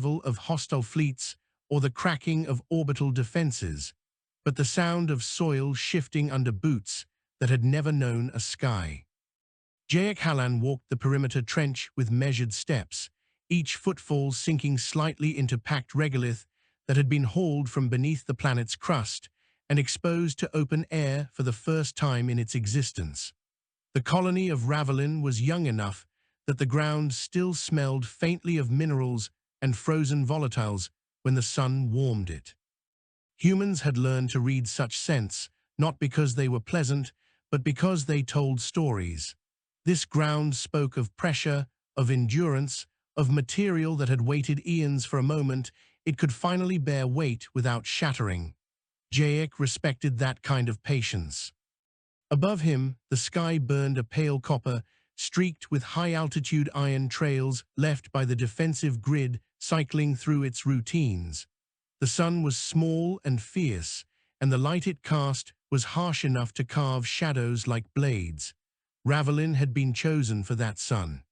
arrival of hostile fleets or the cracking of orbital defenses, but the sound of soil shifting under boots that had never known a sky. Jayek Halan walked the perimeter trench with measured steps, each footfall sinking slightly into packed regolith that had been hauled from beneath the planet's crust and exposed to open air for the first time in its existence. The colony of Ravelin was young enough that the ground still smelled faintly of minerals and frozen volatiles when the sun warmed it. Humans had learned to read such scents, not because they were pleasant, but because they told stories. This ground spoke of pressure, of endurance, of material that had waited eons for a moment it could finally bear weight without shattering. Jayek respected that kind of patience. Above him, the sky burned a pale copper, streaked with high-altitude iron trails left by the defensive grid cycling through its routines. The sun was small and fierce, and the light it cast was harsh enough to carve shadows like blades. Ravelin had been chosen for that sun.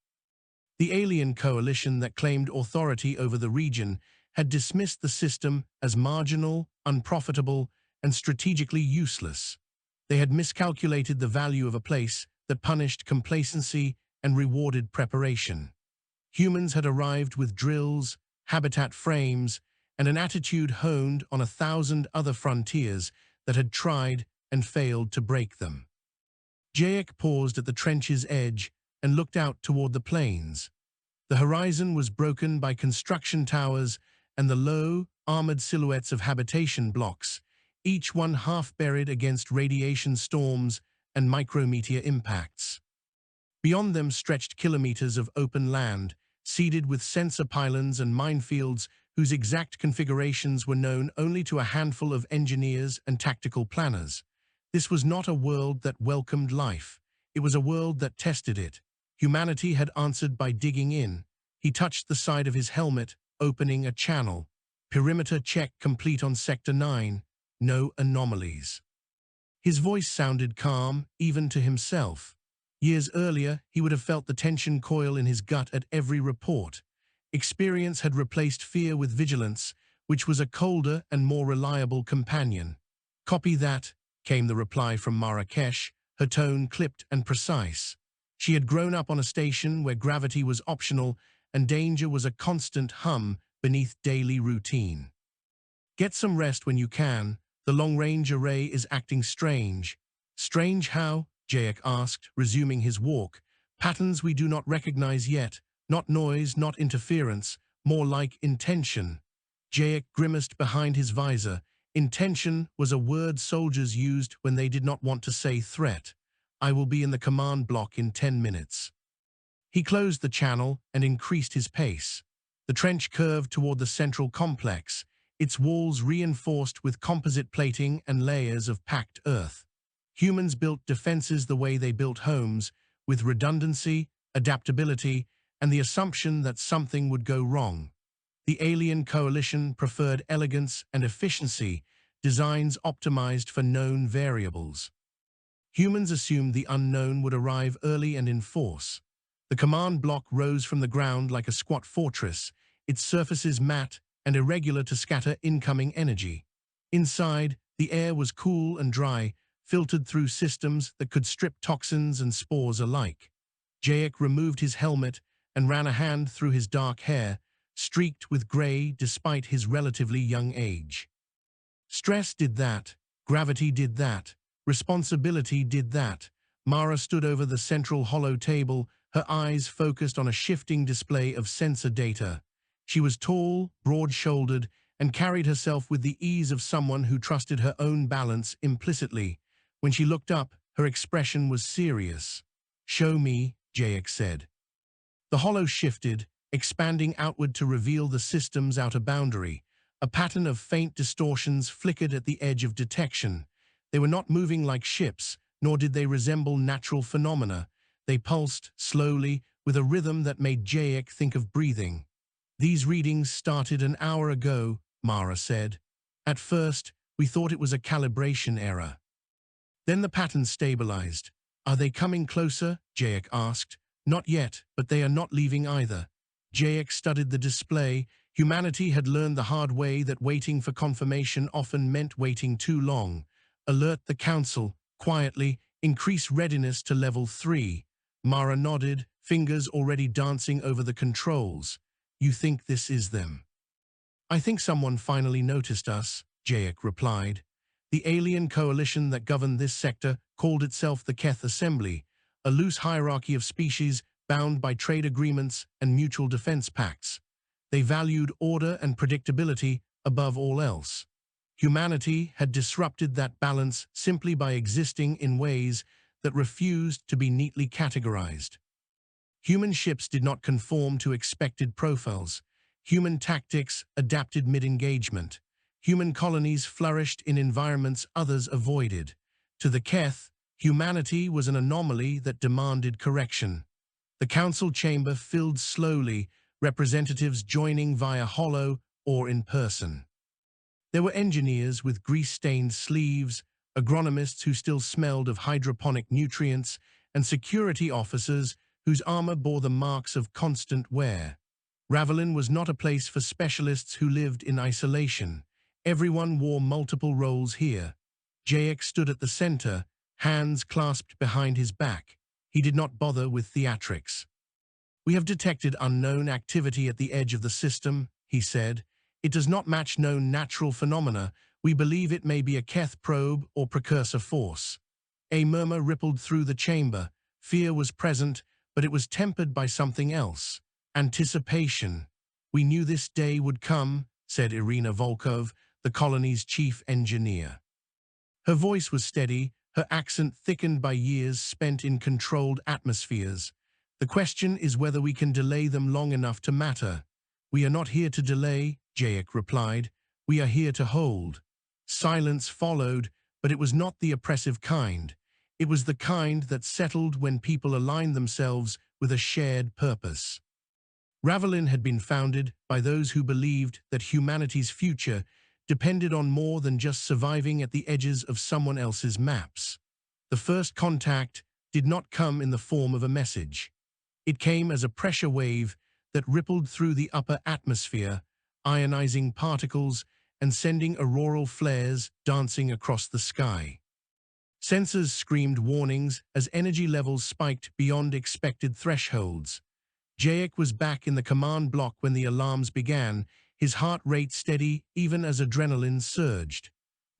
The alien coalition that claimed authority over the region had dismissed the system as marginal, unprofitable, and strategically useless. They had miscalculated the value of a place that punished complacency and rewarded preparation. Humans had arrived with drills, habitat frames, and an attitude honed on 1,000 other frontiers that had tried and failed to break them. Jayek paused at the trench's edge and looked out toward the plains. The horizon was broken by construction towers and the low, armored silhouettes of habitation blocks, each one half buried against radiation storms and micrometeor impacts. Beyond them stretched kilometers of open land, seeded with sensor pylons and minefields whose exact configurations were known only to a handful of engineers and tactical planners. This was not a world that welcomed life. It was a world that tested it. Humanity had answered by digging in. He touched the side of his helmet, opening a channel. Perimeter check complete on Sector 9. No anomalies. His voice sounded calm, even to himself. Years earlier, he would have felt the tension coil in his gut at every report. Experience had replaced fear with vigilance, which was a colder and more reliable companion. "Copy that," came the reply from Marrakesh, her tone clipped and precise. She had grown up on a station where gravity was optional and danger was a constant hum beneath daily routine. "Get some rest when you can. The long-range array is acting strange." "Strange how?" Jayek asked, resuming his walk. "Patterns we do not recognize yet. Not noise, not interference, more like intention." Jayek grimaced behind his visor. Intention was a word soldiers used when they did not want to say threat. "I will be in the command block in 10 minutes. He closed the channel and increased his pace. The trench curved toward the central complex, its walls reinforced with composite plating and layers of packed earth. Humans built defenses the way they built homes, with redundancy, adaptability, and the assumption that something would go wrong. The alien coalition preferred elegance and efficiency, designs optimized for known variables. Humans assumed the unknown would arrive early and in force. The command block rose from the ground like a squat fortress, its surfaces matte and irregular to scatter incoming energy. Inside, the air was cool and dry, filtered through systems that could strip toxins and spores alike. Jayek removed his helmet and ran a hand through his dark hair, streaked with gray despite his relatively young age. Stress did that, gravity did that, responsibility did that. Mara stood over the central hollow table, her eyes focused on a shifting display of sensor data. She was tall, broad-shouldered, and carried herself with the ease of someone who trusted her own balance implicitly. When she looked up, her expression was serious. "Show me," Jayek said. The hollow shifted, expanding outward to reveal the system's outer boundary. A pattern of faint distortions flickered at the edge of detection. They were not moving like ships, nor did they resemble natural phenomena. They pulsed, slowly, with a rhythm that made Jayek think of breathing. "These readings started an hour ago," Mara said. "At first, we thought it was a calibration error. Then the pattern stabilized." "Are they coming closer?" Jayek asked. "Not yet, but they are not leaving either." Jayek studied the display, Humanity had learned the hard way that waiting for confirmation often meant waiting too long. Alert the Council, quietly, increase readiness to level 3. Mara nodded, fingers already dancing over the controls. You think this is them? I think someone finally noticed us, Jayek replied. The alien coalition that governed this sector called itself the Keth Assembly, a loose hierarchy of species bound by trade agreements and mutual defense pacts. They valued order and predictability above all else. Humanity had disrupted that balance simply by existing in ways that refused to be neatly categorized. Human ships did not conform to expected profiles. Human tactics adapted mid-engagement. Human colonies flourished in environments others avoided. To the Keth, humanity was an anomaly that demanded correction. The council chamber filled slowly, representatives joining via holo or in person. There were engineers with grease-stained sleeves, agronomists who still smelled of hydroponic nutrients, and security officers whose armor bore the marks of constant wear. Ravelin was not a place for specialists who lived in isolation. Everyone wore multiple roles here. Jayek stood at the center, hands clasped behind his back. He did not bother with theatrics. We have detected unknown activity at the edge of the system, he said. It does not match known natural phenomena. We believe it may be a Keth probe or precursor force. A murmur rippled through the chamber. Fear was present, but it was tempered by something else. Anticipation. We knew this day would come, said Irina Volkov, the colony's chief engineer. Her voice was steady, her accent thickened by years spent in controlled atmospheres. The question is whether we can delay them long enough to matter. We are not here to delay, Jayek replied. We are here to hold. Silence followed, but it was not the oppressive kind. It was the kind that settled when people aligned themselves with a shared purpose. Ravelin had been founded by those who believed that humanity's future depended on more than just surviving at the edges of someone else's maps. The first contact did not come in the form of a message. It came as a pressure wave that rippled through the upper atmosphere, ionizing particles and sending auroral flares dancing across the sky. Sensors screamed warnings as energy levels spiked beyond expected thresholds. Jayek was back in the command block when the alarms began, his heart rate steady even as adrenaline surged.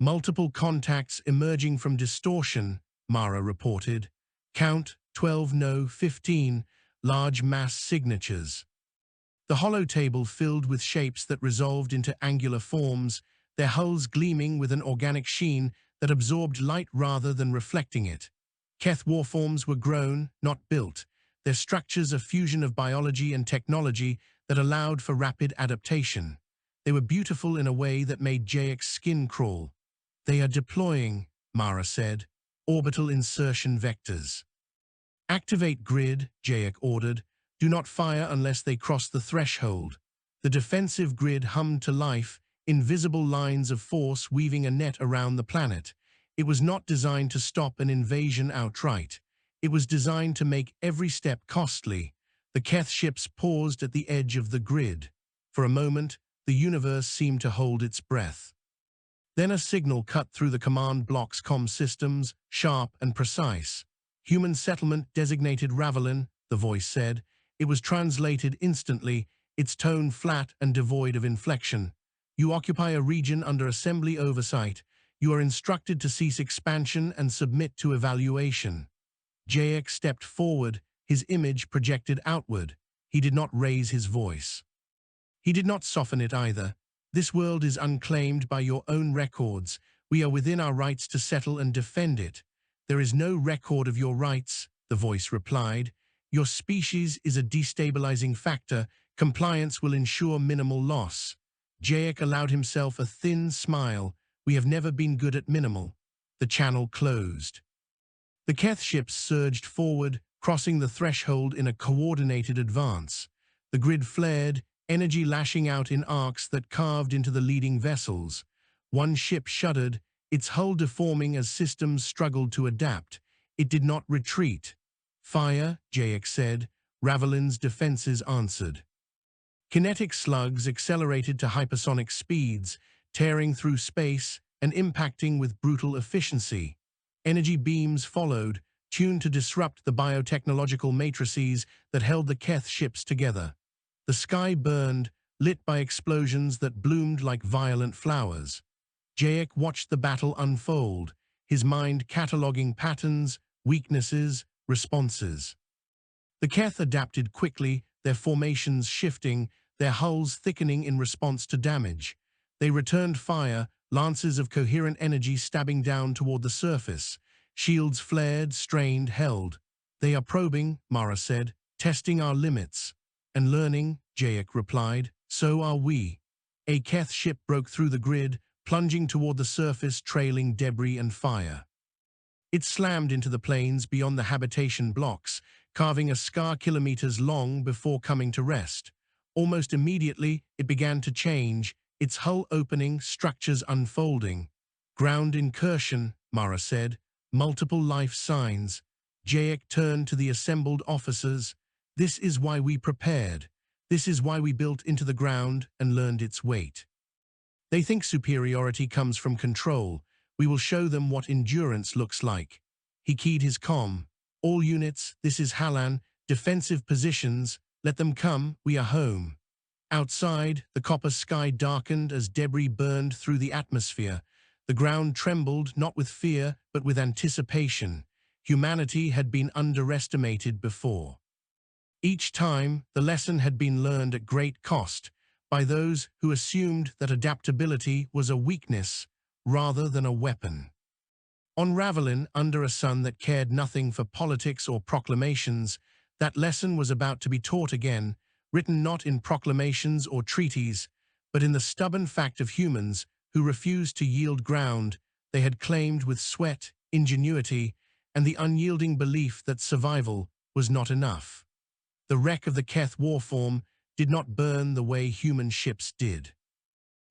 Multiple contacts emerging from distortion, Mara reported. Count 12, no, 15, large mass signatures. The holotable filled with shapes that resolved into angular forms, their hulls gleaming with an organic sheen that absorbed light rather than reflecting it. Keth warforms were grown, not built, their structures a fusion of biology and technology that allowed for rapid adaptation. They were beautiful in a way that made Jayek's skin crawl. They are deploying, Mara said, orbital insertion vectors. Activate grid, Jayek ordered. Do not fire unless they cross the threshold. The defensive grid hummed to life, invisible lines of force weaving a net around the planet. It was not designed to stop an invasion outright. It was designed to make every step costly. The Keth ships paused at the edge of the grid. For a moment, the universe seemed to hold its breath. Then a signal cut through the command block's comm systems, sharp and precise. Human settlement designated Ravelin, the voice said. It was translated instantly, its tone flat and devoid of inflection. You occupy a region under assembly oversight. You are instructed to cease expansion and submit to evaluation. Jayek stepped forward, his image projected outward. He did not raise his voice. He did not soften it either. This world is unclaimed by your own records. We are within our rights to settle and defend it. There is no record of your rights, the voice replied. Your species is a destabilizing factor. Compliance will ensure minimal loss. Jayek allowed himself a thin smile. We have never been good at minimal. The channel closed. The Keth ships surged forward, crossing the threshold in a coordinated advance. The grid flared, energy lashing out in arcs that carved into the leading vessels. One ship shuddered, its hull deforming as systems struggled to adapt. It did not retreat. Fire, Jayek said. Ravelin's defenses answered. Kinetic slugs accelerated to hypersonic speeds, tearing through space and impacting with brutal efficiency. Energy beams followed, tuned to disrupt the biotechnological matrices that held the Keth ships together. The sky burned, lit by explosions that bloomed like violent flowers. Jayek watched the battle unfold, his mind cataloging patterns, weaknesses, responses. The Keth adapted quickly, their formations shifting, their hulls thickening in response to damage. They returned fire, lances of coherent energy stabbing down toward the surface. Shields flared, strained, held. "They are probing," Mara said, "testing our limits." "And learning," Jayek replied. "So are we." A Keth ship broke through the grid, plunging toward the surface, trailing debris and fire. It slammed into the plains beyond the habitation blocks, carving a scar kilometers long before coming to rest. Almost immediately, it began to change, its hull opening, structures unfolding. "Ground incursion," Mara said. "Multiple life signs." Jayek turned to the assembled officers. "This is why we prepared. This is why we built into the ground and learned its weight. They think superiority comes from control. We will show them what endurance looks like." He keyed his comm. "All units, this is Halan. Defensive positions. Let them come, we are home." Outside, the copper sky darkened as debris burned through the atmosphere. The ground trembled, not with fear, but with anticipation. Humanity had been underestimated before. Each time, the lesson had been learned at great cost, by those who assumed that adaptability was a weakness rather than a weapon. On Ravelin, under a sun that cared nothing for politics or proclamations, that lesson was about to be taught again, written not in proclamations or treaties, but in the stubborn fact of humans who refused to yield ground they had claimed with sweat, ingenuity, and the unyielding belief that survival was not enough. The wreck of the Keth warform did not burn the way human ships did.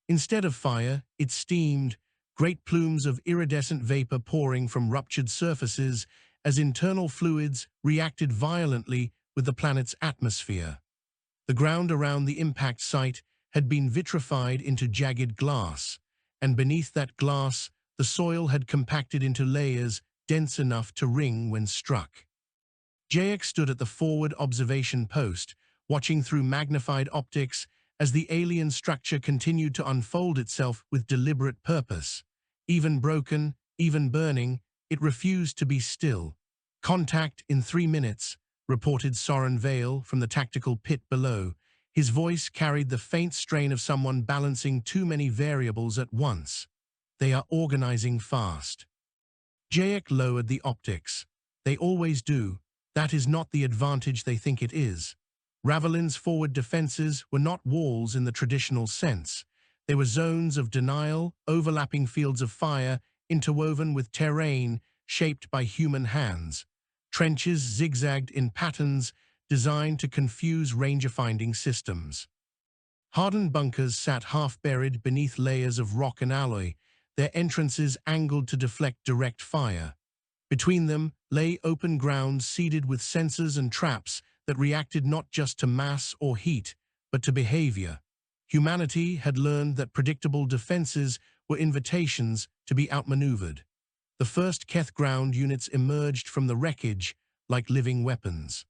Instead of fire, it steamed, great plumes of iridescent vapor pouring from ruptured surfaces as internal fluids reacted violently with the planet's atmosphere. The ground around the impact site had been vitrified into jagged glass, and beneath that glass, the soil had compacted into layers dense enough to ring when struck. Jayek stood at the forward observation post, watching through magnified optics as the alien structure continued to unfold itself with deliberate purpose. Even broken, even burning, it refused to be still. "Contact in 3 minutes," reported Soren Vale from the tactical pit below. His voice carried the faint strain of someone balancing too many variables at once. "They are organizing fast." Jayek lowered the optics. "They always do. That is not the advantage they think it is." Ravelin's forward defenses were not walls in the traditional sense. They were zones of denial, overlapping fields of fire, interwoven with terrain shaped by human hands. Trenches zigzagged in patterns designed to confuse ranger-finding systems. Hardened bunkers sat half-buried beneath layers of rock and alloy, their entrances angled to deflect direct fire. Between them lay open ground seeded with sensors and traps that reacted not just to mass or heat, but to behavior. Humanity had learned that predictable defenses were invitations to be outmaneuvered. The first Keth ground units emerged from the wreckage like living weapons.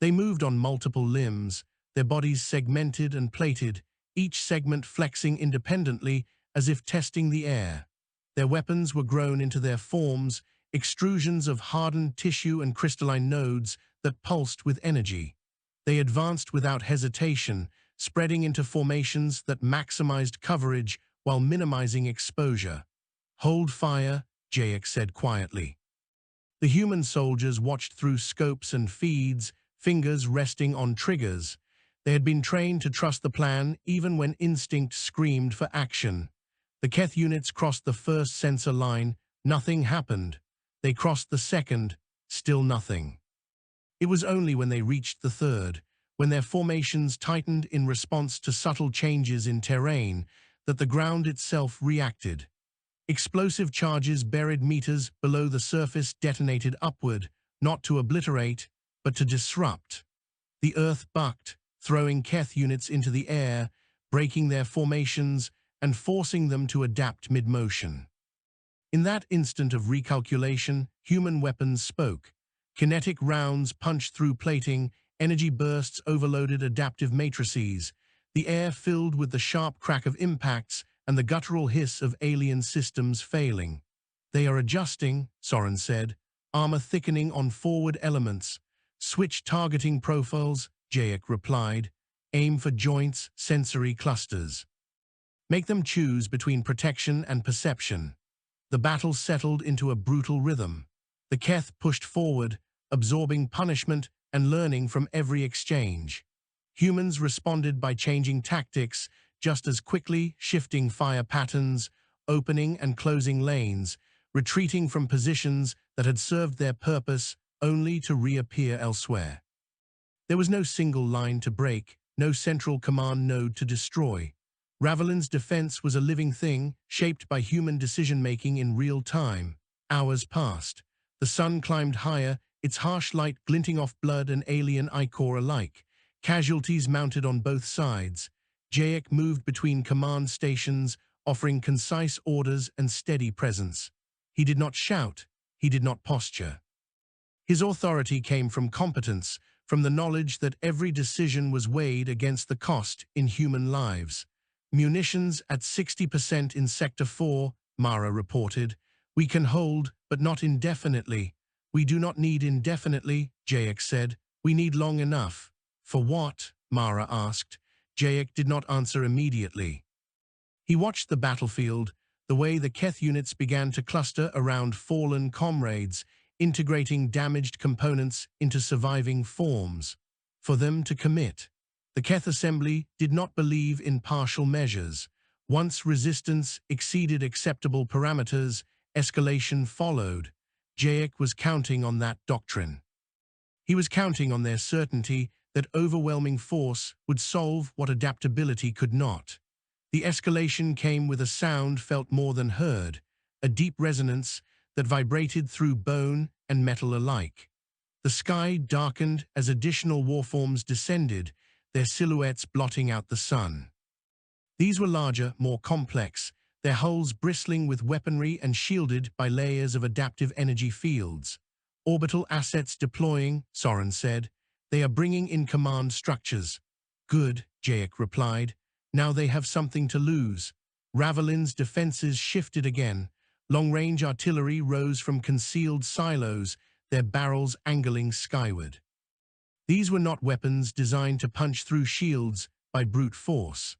They moved on multiple limbs, their bodies segmented and plated, each segment flexing independently as if testing the air. Their weapons were grown into their forms, extrusions of hardened tissue and crystalline nodes that pulsed with energy. They advanced without hesitation, spreading into formations that maximized coverage while minimizing exposure. "Hold fire," Jayek said quietly. The human soldiers watched through scopes and feeds, fingers resting on triggers. They had been trained to trust the plan even when instinct screamed for action. The Keth units crossed the first sensor line, nothing happened. They crossed the second, still nothing. It was only when they reached the third, when their formations tightened in response to subtle changes in terrain, that the ground itself reacted. Explosive charges buried meters below the surface detonated upward, not to obliterate, but to disrupt. The earth bucked, throwing Keth units into the air, breaking their formations and forcing them to adapt mid-motion. In that instant of recalculation, human weapons spoke. Kinetic rounds punched through plating, energy bursts overloaded adaptive matrices, the air filled with the sharp crack of impacts and the guttural hiss of alien systems failing. "They are adjusting," Soren said, "armor thickening on forward elements. Switch targeting profiles," Jayek replied. "Aim for joints, sensory clusters. Make them choose between protection and perception." The battle settled into a brutal rhythm. The Keth pushed forward, absorbing punishment and learning from every exchange. Humans responded by changing tactics just as quickly, shifting fire patterns, opening and closing lanes, retreating from positions that had served their purpose only to reappear elsewhere. There was no single line to break, no central command node to destroy. Ravelin's defense was a living thing, shaped by human decision-making in real time. Hours passed. The sun climbed higher, its harsh light glinting off blood and alien ichor alike. Casualties mounted on both sides. Jayek moved between command stations, offering concise orders and steady presence. He did not shout. He did not posture. His authority came from competence, from the knowledge that every decision was weighed against the cost in human lives. "Munitions at 60% in Sector 4, Mara reported. "We can hold, but not indefinitely." "We do not need indefinitely," Jayek said. "We need long enough." "For what?" Mara asked. Jayek did not answer immediately. He watched the battlefield, the way the Keth units began to cluster around fallen comrades, integrating damaged components into surviving forms. For them to commit. The Keth assembly did not believe in partial measures. Once resistance exceeded acceptable parameters, escalation followed. Jayek was counting on that doctrine. He was counting on their certainty that overwhelming force would solve what adaptability could not. The escalation came with a sound felt more than heard, a deep resonance that vibrated through bone and metal alike. The sky darkened as additional warforms descended, their silhouettes blotting out the sun. These were larger, more complex, their hulls bristling with weaponry and shielded by layers of adaptive energy fields. "Orbital assets deploying," Soren said. "They are bringing in command structures." "Good," Jayek replied. "Now they have something to lose." Ravelin's defenses shifted again. Long-range artillery rose from concealed silos, their barrels angling skyward. These were not weapons designed to punch through shields by brute force.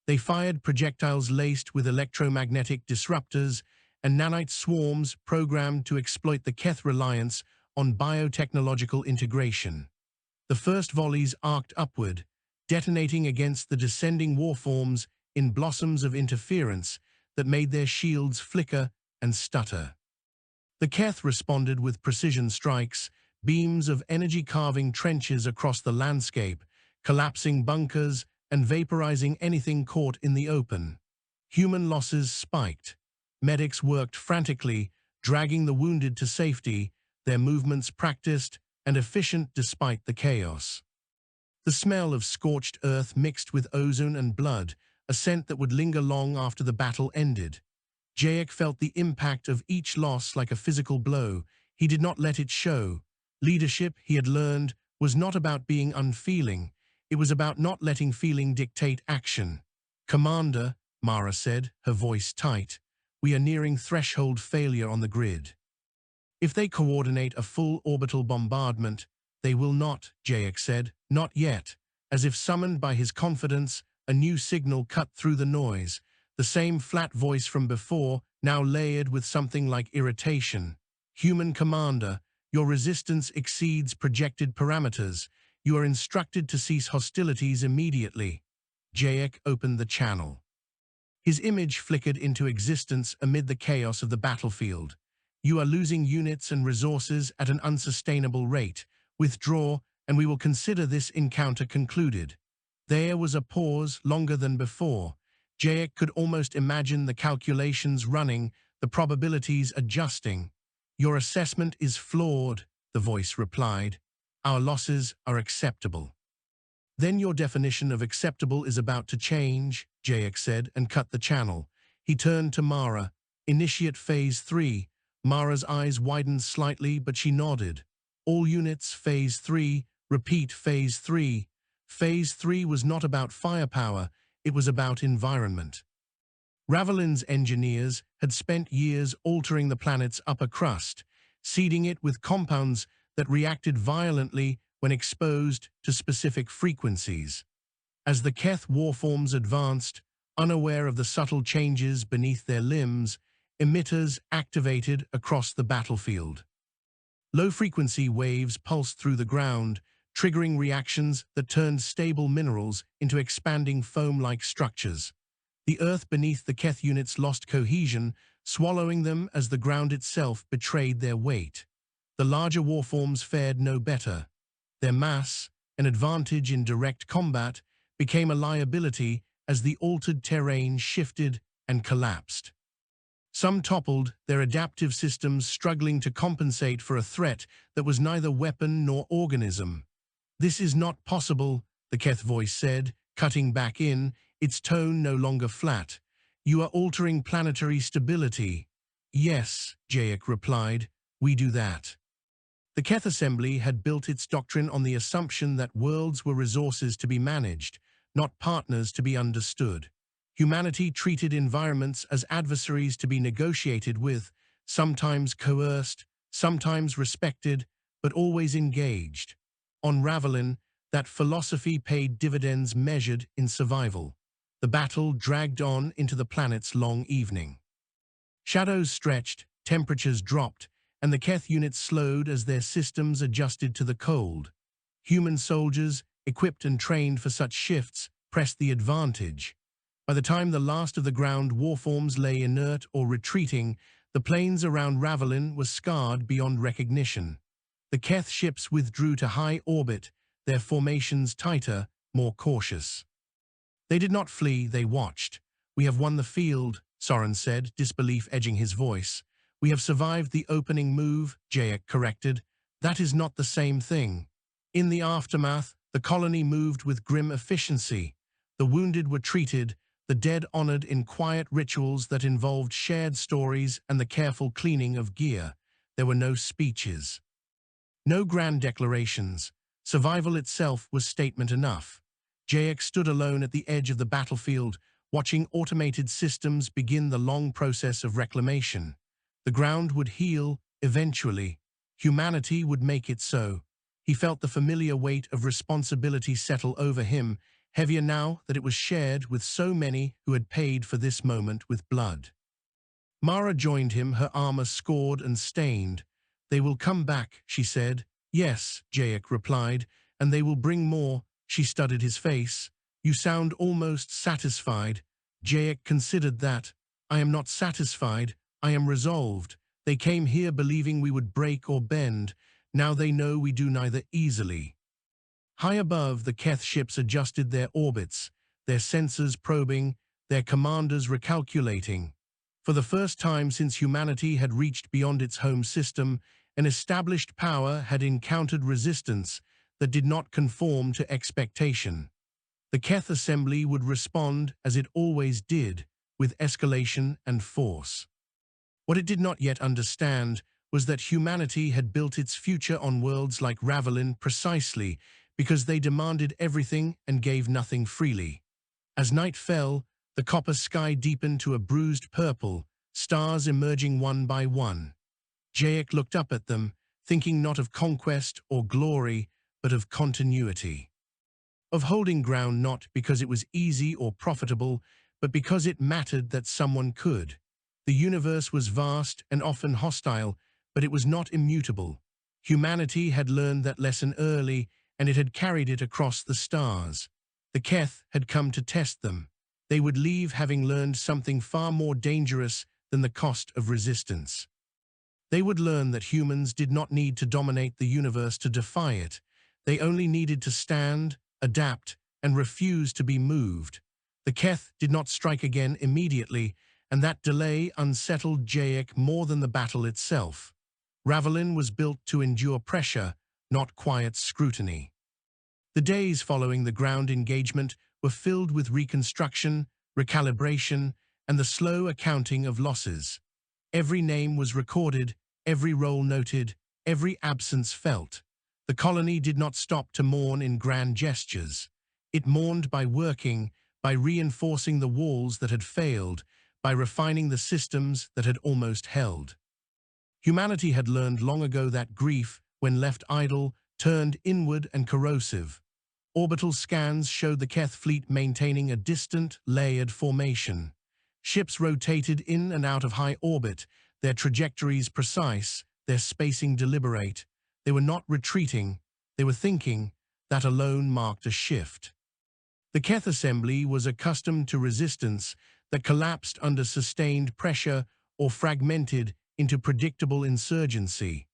They fired projectiles laced with electromagnetic disruptors and nanite swarms programmed to exploit the Keth reliance on biotechnological integration. The first volleys arced upward, detonating against the descending warforms in blossoms of interference that made their shields flicker and stutter. The Keth responded with precision strikes, beams of energy carving trenches across the landscape, collapsing bunkers and vaporizing anything caught in the open. Human losses spiked. Medics worked frantically, dragging the wounded to safety, their movements practiced and efficient despite the chaos. The smell of scorched earth mixed with ozone and blood, a scent that would linger long after the battle ended. Jayek felt the impact of each loss like a physical blow. He did not let it show. Leadership, he had learned, was not about being unfeeling. It was about not letting feeling dictate action. "Commander," Mara said, her voice tight, "we are nearing threshold failure on the grid. If they coordinate a full orbital bombardment, they will not," Jayek said, "not yet." As if summoned by his confidence, a new signal cut through the noise. The same flat voice from before, now layered with something like irritation. "Human Commander, your resistance exceeds projected parameters. You are instructed to cease hostilities immediately." Jayek opened the channel. His image flickered into existence amid the chaos of the battlefield. "You are losing units and resources at an unsustainable rate. Withdraw, and we will consider this encounter concluded." There was a pause longer than before. Jayek could almost imagine the calculations running, the probabilities adjusting. "Your assessment is flawed," the voice replied. "Our losses are acceptable." Then your definition of acceptable is about to change, Jayek said, and cut the channel. He turned to Mara. Initiate Phase 3. Mara's eyes widened slightly, but she nodded. All units, Phase 3. Repeat, Phase 3. Phase 3 was not about firepower, it was about environment. Ravelin's engineers had spent years altering the planet's upper crust, seeding it with compounds that reacted violently when exposed to specific frequencies. As the Keth warforms advanced, unaware of the subtle changes beneath their limbs, emitters activated across the battlefield. Low-frequency waves pulsed through the ground, triggering reactions that turned stable minerals into expanding foam-like structures. The earth beneath the Keth units lost cohesion, swallowing them as the ground itself betrayed their weight. The larger warforms fared no better. Their mass, an advantage in direct combat, became a liability as the altered terrain shifted and collapsed. Some toppled, their adaptive systems struggling to compensate for a threat that was neither weapon nor organism. "This is not possible," the Keth voice said, cutting back in, its tone no longer flat. "You are altering planetary stability." "Yes," Jayek replied, "we do that." The Keth Assembly had built its doctrine on the assumption that worlds were resources to be managed, not partners to be understood. Humanity treated environments as adversaries to be negotiated with, sometimes coerced, sometimes respected, but always engaged. On Ravelin, that philosophy paid dividends measured in survival. The battle dragged on into the planet's long evening. Shadows stretched, temperatures dropped, and the Keth units slowed as their systems adjusted to the cold. Human soldiers, equipped and trained for such shifts, pressed the advantage. By the time the last of the ground warforms lay inert or retreating, the plains around Ravelin were scarred beyond recognition. The Keth ships withdrew to high orbit, their formations tighter, more cautious. They did not flee, they watched. "We have won the field," Soren said, disbelief edging his voice. "We have survived the opening move," Jayek corrected. "That is not the same thing." In the aftermath, the colony moved with grim efficiency. The wounded were treated, the dead honored in quiet rituals that involved shared stories and the careful cleaning of gear. There were no speeches. No grand declarations. Survival itself was statement enough. Jayek stood alone at the edge of the battlefield, watching automated systems begin the long process of reclamation. The ground would heal, eventually. Humanity would make it so. He felt the familiar weight of responsibility settle over him, heavier now that it was shared with so many who had paid for this moment with blood. Mara joined him, her armor scored and stained. "They will come back," she said. "Yes," Jayek replied, "and they will bring more." She studied his face. "You sound almost satisfied." Jayek considered that. "I am not satisfied. I am resolved. They came here believing we would break or bend. Now they know we do neither easily." High above, the Keth ships adjusted their orbits, their sensors probing, their commanders recalculating. For the first time since humanity had reached beyond its home system, an established power had encountered resistance that did not conform to expectation. The Keth Assembly would respond, as it always did, with escalation and force. What it did not yet understand was that humanity had built its future on worlds like Ravelin precisely because they demanded everything and gave nothing freely. As night fell, the copper sky deepened to a bruised purple, stars emerging one by one. Jayek looked up at them, thinking not of conquest or glory, but of continuity. Of holding ground not because it was easy or profitable, but because it mattered that someone could. The universe was vast and often hostile, but it was not immutable. Humanity had learned that lesson early, and it had carried it across the stars. The Keth had come to test them. They would leave having learned something far more dangerous than the cost of resistance. They would learn that humans did not need to dominate the universe to defy it. They only needed to stand, adapt, and refuse to be moved. The Keth did not strike again immediately, and that delay unsettled Jayek more than the battle itself. Ravelin was built to endure pressure, not quiet scrutiny. The days following the ground engagement were filled with reconstruction, recalibration, and the slow accounting of losses. Every name was recorded, every role noted, every absence felt. The colony did not stop to mourn in grand gestures. It mourned by working, by reinforcing the walls that had failed, by refining the systems that had almost held. Humanity had learned long ago that grief, when left idle, turned inward and corrosive. Orbital scans showed the Keth fleet maintaining a distant, layered formation. Ships rotated in and out of high orbit, their trajectories precise, their spacing deliberate. They were not retreating, they were thinking. That alone marked a shift. The Keth assembly was accustomed to resistance that collapsed under sustained pressure or fragmented into predictable insurgency.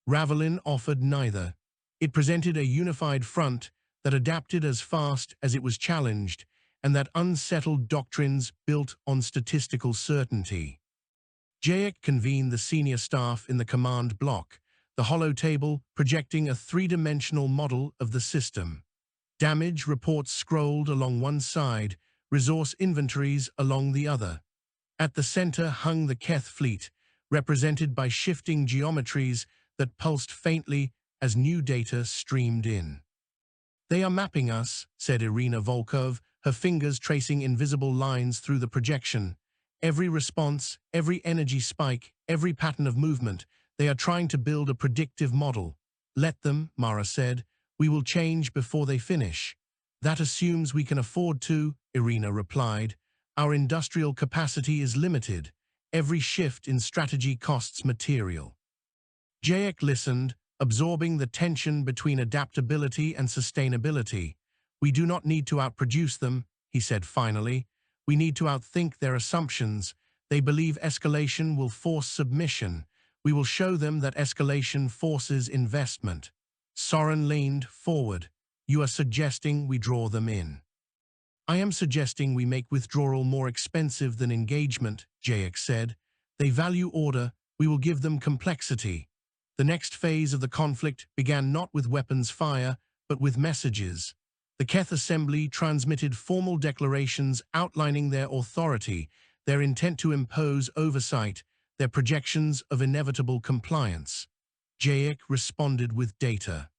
Ravelin offered neither. It presented a unified front that adapted as fast as it was challenged, and that unsettled doctrines built on statistical certainty. Jayek convened the senior staff in the command block, the hollow table projecting a three-dimensional model of the system. Damage reports scrolled along one side, resource inventories along the other. At the center hung the Keth fleet, represented by shifting geometries that pulsed faintly as new data streamed in. "They are mapping us," said Irina Volkov, her fingers tracing invisible lines through the projection. "Every response, every energy spike, every pattern of movement, they are trying to build a predictive model." "Let them," Mara said. "We will change before they finish." "That assumes we can afford to," Irina replied. "Our industrial capacity is limited. Every shift in strategy costs material." Jayek listened, absorbing the tension between adaptability and sustainability. "We do not need to outproduce them," he said finally. "We need to outthink their assumptions. They believe escalation will force submission. We will show them that escalation forces investment." Soren leaned forward. "You are suggesting we draw them in." "I am suggesting we make withdrawal more expensive than engagement," Jayek said. "They value order. We will give them complexity." The next phase of the conflict began not with weapons fire, but with messages. The Keth assembly transmitted formal declarations outlining their authority, their intent to impose oversight, their projections of inevitable compliance. Jayek responded with data.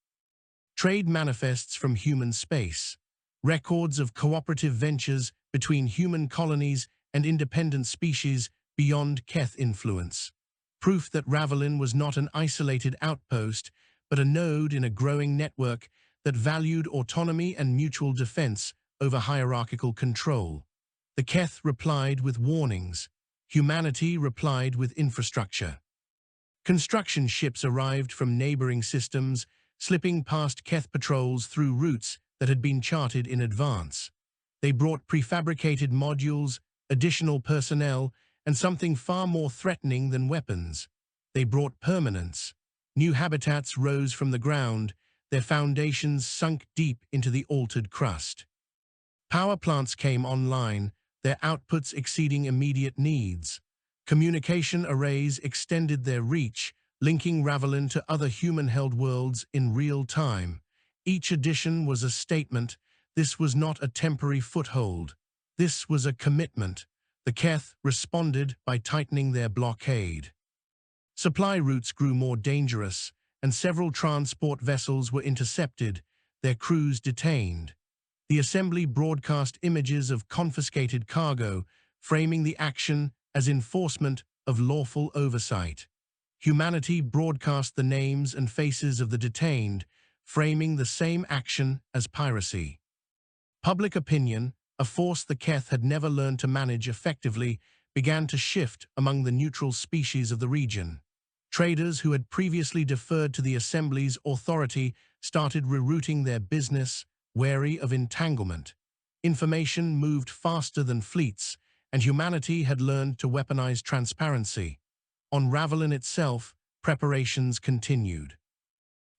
Trade manifests from human space, records of cooperative ventures between human colonies and independent species beyond Keth influence. Proof that Ravelin was not an isolated outpost, but a node in a growing network that valued autonomy and mutual defense over hierarchical control. The Keth replied with warnings. Humanity replied with infrastructure. Construction ships arrived from neighboring systems, slipping past Keth patrols through routes that had been charted in advance. They brought prefabricated modules, additional personnel, and something far more threatening than weapons. They brought permanence. New habitats rose from the ground, their foundations sunk deep into the altered crust. Power plants came online, their outputs exceeding immediate needs. Communication arrays extended their reach, linking Ravelin to other human-held worlds in real time. Each addition was a statement. This was not a temporary foothold. This was a commitment. The Keth responded by tightening their blockade. Supply routes grew more dangerous, and several transport vessels were intercepted, their crews detained. The assembly broadcast images of confiscated cargo, framing the action as enforcement of lawful oversight. Humanity broadcast the names and faces of the detained, framing the same action as piracy. Public opinion, a force the Keth had never learned to manage effectively, began to shift among the neutral species of the region. Traders who had previously deferred to the Assembly's authority started rerouting their business, wary of entanglement. Information moved faster than fleets, and humanity had learned to weaponize transparency. On Ravelin itself, preparations continued.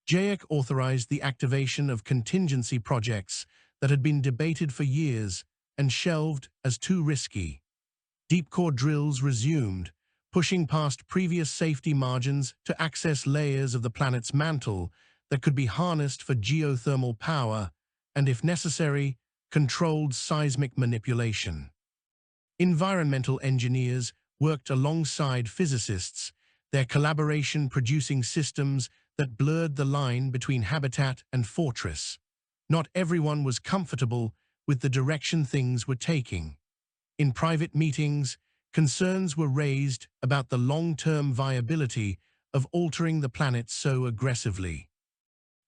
Jayek authorized the activation of contingency projects that had been debated for years and shelved as too risky. Deep-core drills resumed, pushing past previous safety margins to access layers of the planet's mantle that could be harnessed for geothermal power. and, if necessary, controlled seismic manipulation. Environmental engineers worked alongside physicists, their collaboration producing systems that blurred the line between habitat and fortress. Not everyone was comfortable with the direction things were taking. In private meetings, concerns were raised about the long-term viability of altering the planet so aggressively.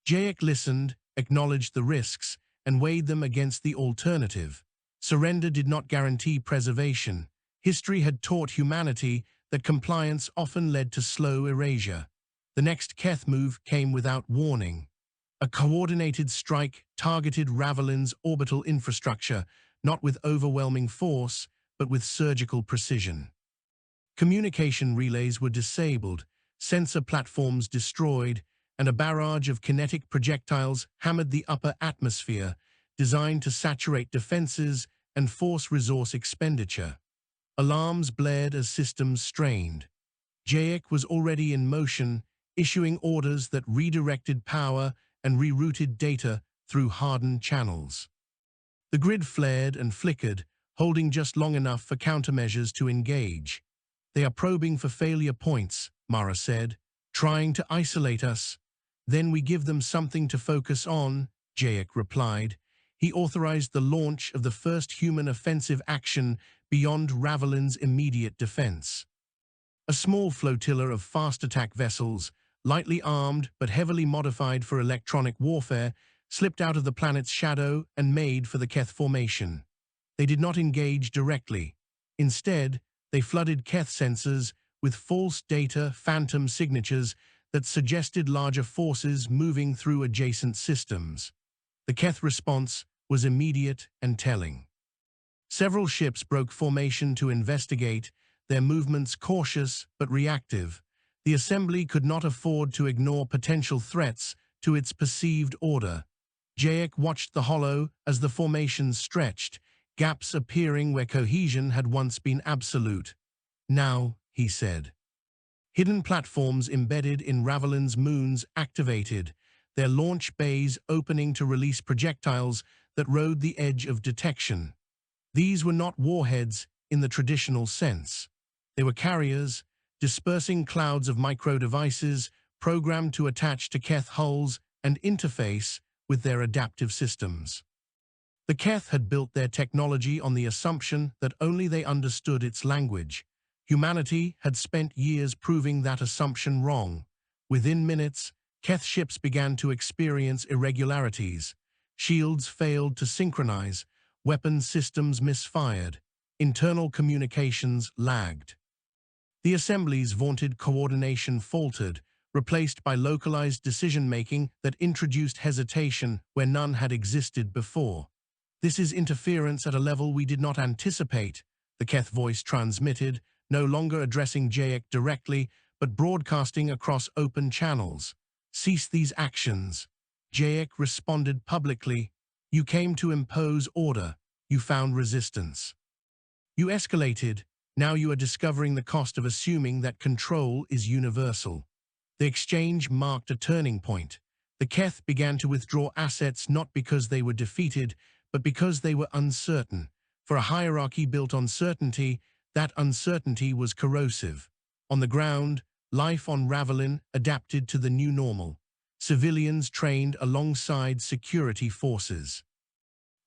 Jayek listened, acknowledged the risks, and weighed them against the alternative. Surrender did not guarantee preservation. History had taught humanity that compliance often led to slow erasure. The next Keth move came without warning. A coordinated strike targeted Ravelin's orbital infrastructure, not with overwhelming force, but with surgical precision. Communication relays were disabled, sensor platforms destroyed, and a barrage of kinetic projectiles hammered the upper atmosphere, designed to saturate defenses and force resource expenditure. Alarms blared as systems strained. Jayek was already in motion, issuing orders that redirected power and rerouted data through hardened channels. The grid flared and flickered, holding just long enough for countermeasures to engage. "They are probing for failure points," Mara said, "trying to isolate us. Then we give them something to focus on," Jayek replied. He authorized the launch of the first human offensive action beyond Ravelin's immediate defense. A small flotilla of fast attack vessels, lightly armed but heavily modified for electronic warfare, slipped out of the planet's shadow and made for the Keth formation. They did not engage directly. Instead, they flooded Keth sensors with false data phantom signatures that suggested larger forces moving through adjacent systems. The Keth response was immediate and telling. Several ships broke formation to investigate, their movements cautious but reactive. The assembly could not afford to ignore potential threats to its perceived order. Jayek watched the hollow as the formations stretched, gaps appearing where cohesion had once been absolute. "Now," he said. Hidden platforms embedded in Ravelin's moons activated, their launch bays opening to release projectiles that rode the edge of detection. These were not warheads in the traditional sense. They were carriers, dispersing clouds of micro-devices programmed to attach to Keth hulls and interface with their adaptive systems. The Keth had built their technology on the assumption that only they understood its language. Humanity had spent years proving that assumption wrong. Within minutes, Keth ships began to experience irregularities. Shields failed to synchronize, weapon systems misfired, internal communications lagged. The assembly's vaunted coordination faltered, replaced by localized decision-making that introduced hesitation where none had existed before. "This is interference at a level we did not anticipate," the Keth voice transmitted, no longer addressing Jayek directly, but broadcasting across open channels. "Cease these actions." Jayek responded publicly. "You came to impose order. You found resistance. You escalated. Now you are discovering the cost of assuming that control is universal." The exchange marked a turning point. The Keth began to withdraw assets not because they were defeated, but because they were uncertain. For a hierarchy built on certainty, that uncertainty was corrosive. On the ground, life on Ravelin adapted to the new normal. Civilians trained alongside security forces.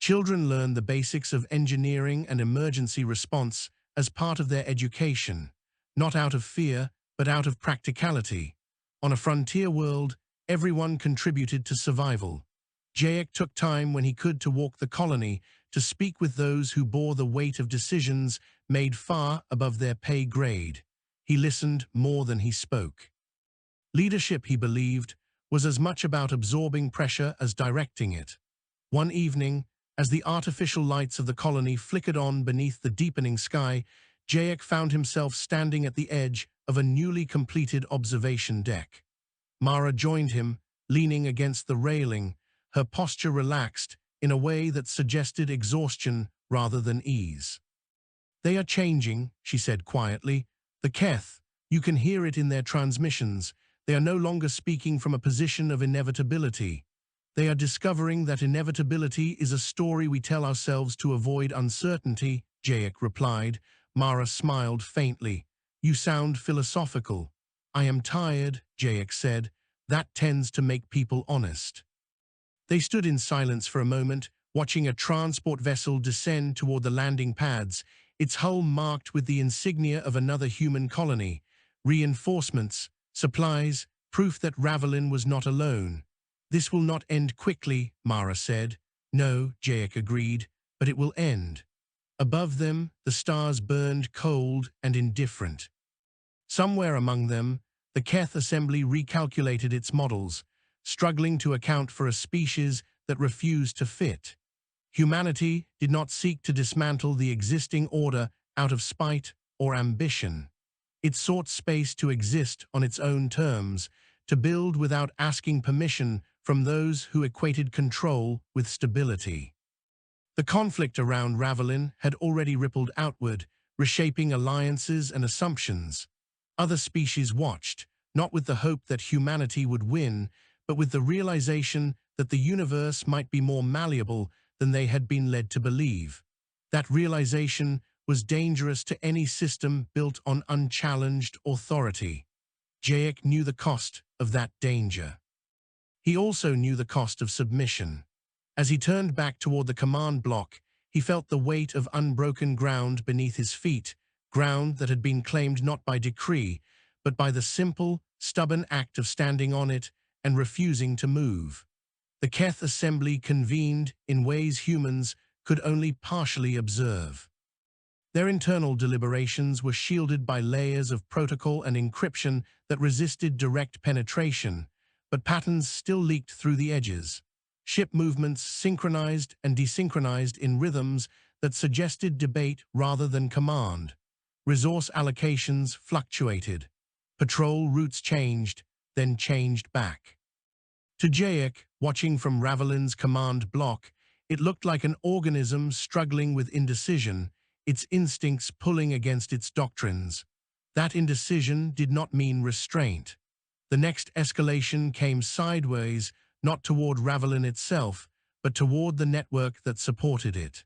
Children learned the basics of engineering and emergency response as part of their education, not out of fear, but out of practicality. On a frontier world, everyone contributed to survival. Jayek took time when he could to walk the colony, to speak with those who bore the weight of decisions made far above their pay grade. He listened more than he spoke. Leadership, he believed, was as much about absorbing pressure as directing it. One evening, as the artificial lights of the colony flickered on beneath the deepening sky, Jayek found himself standing at the edge of a newly completed observation deck. Mara joined him, leaning against the railing, her posture relaxed in a way that suggested exhaustion rather than ease. "They are changing," she said quietly. "The Keth, you can hear it in their transmissions. They are no longer speaking from a position of inevitability. They are discovering that inevitability is a story we tell ourselves to avoid uncertainty, Jayek replied. Mara smiled faintly. You sound philosophical. I am tired, Jayek said. That tends to make people honest. They stood in silence for a moment, watching a transport vessel descend toward the landing pads, its hull marked with the insignia of another human colony. Reinforcements, supplies, proof that Ravelin was not alone. This will not end quickly, Mara said. No, Jayek agreed, but it will end. Above them, the stars burned cold and indifferent. Somewhere among them, the Keth assembly recalculated its models, struggling to account for a species that refused to fit. Humanity did not seek to dismantle the existing order out of spite or ambition. It sought space to exist on its own terms, to build without asking permission from those who equated control with stability. The conflict around Ravelin had already rippled outward, reshaping alliances and assumptions. Other species watched, not with the hope that humanity would win, but with the realization that the universe might be more malleable than they had been led to believe. That realization was dangerous to any system built on unchallenged authority. Jayek knew the cost of that danger. He also knew the cost of submission. As he turned back toward the command block, he felt the weight of unbroken ground beneath his feet, ground that had been claimed not by decree, but by the simple, stubborn act of standing on it and refusing to move. The Keth assembly convened in ways humans could only partially observe. Their internal deliberations were shielded by layers of protocol and encryption that resisted direct penetration, but patterns still leaked through the edges. Ship movements synchronized and desynchronized in rhythms that suggested debate rather than command. Resource allocations fluctuated. Patrol routes changed, then changed back. To Jayek, watching from Ravelin's command block, it looked like an organism struggling with indecision, its instincts pulling against its doctrines. That indecision did not mean restraint. The next escalation came sideways, not toward Ravelin itself, but toward the network that supported it.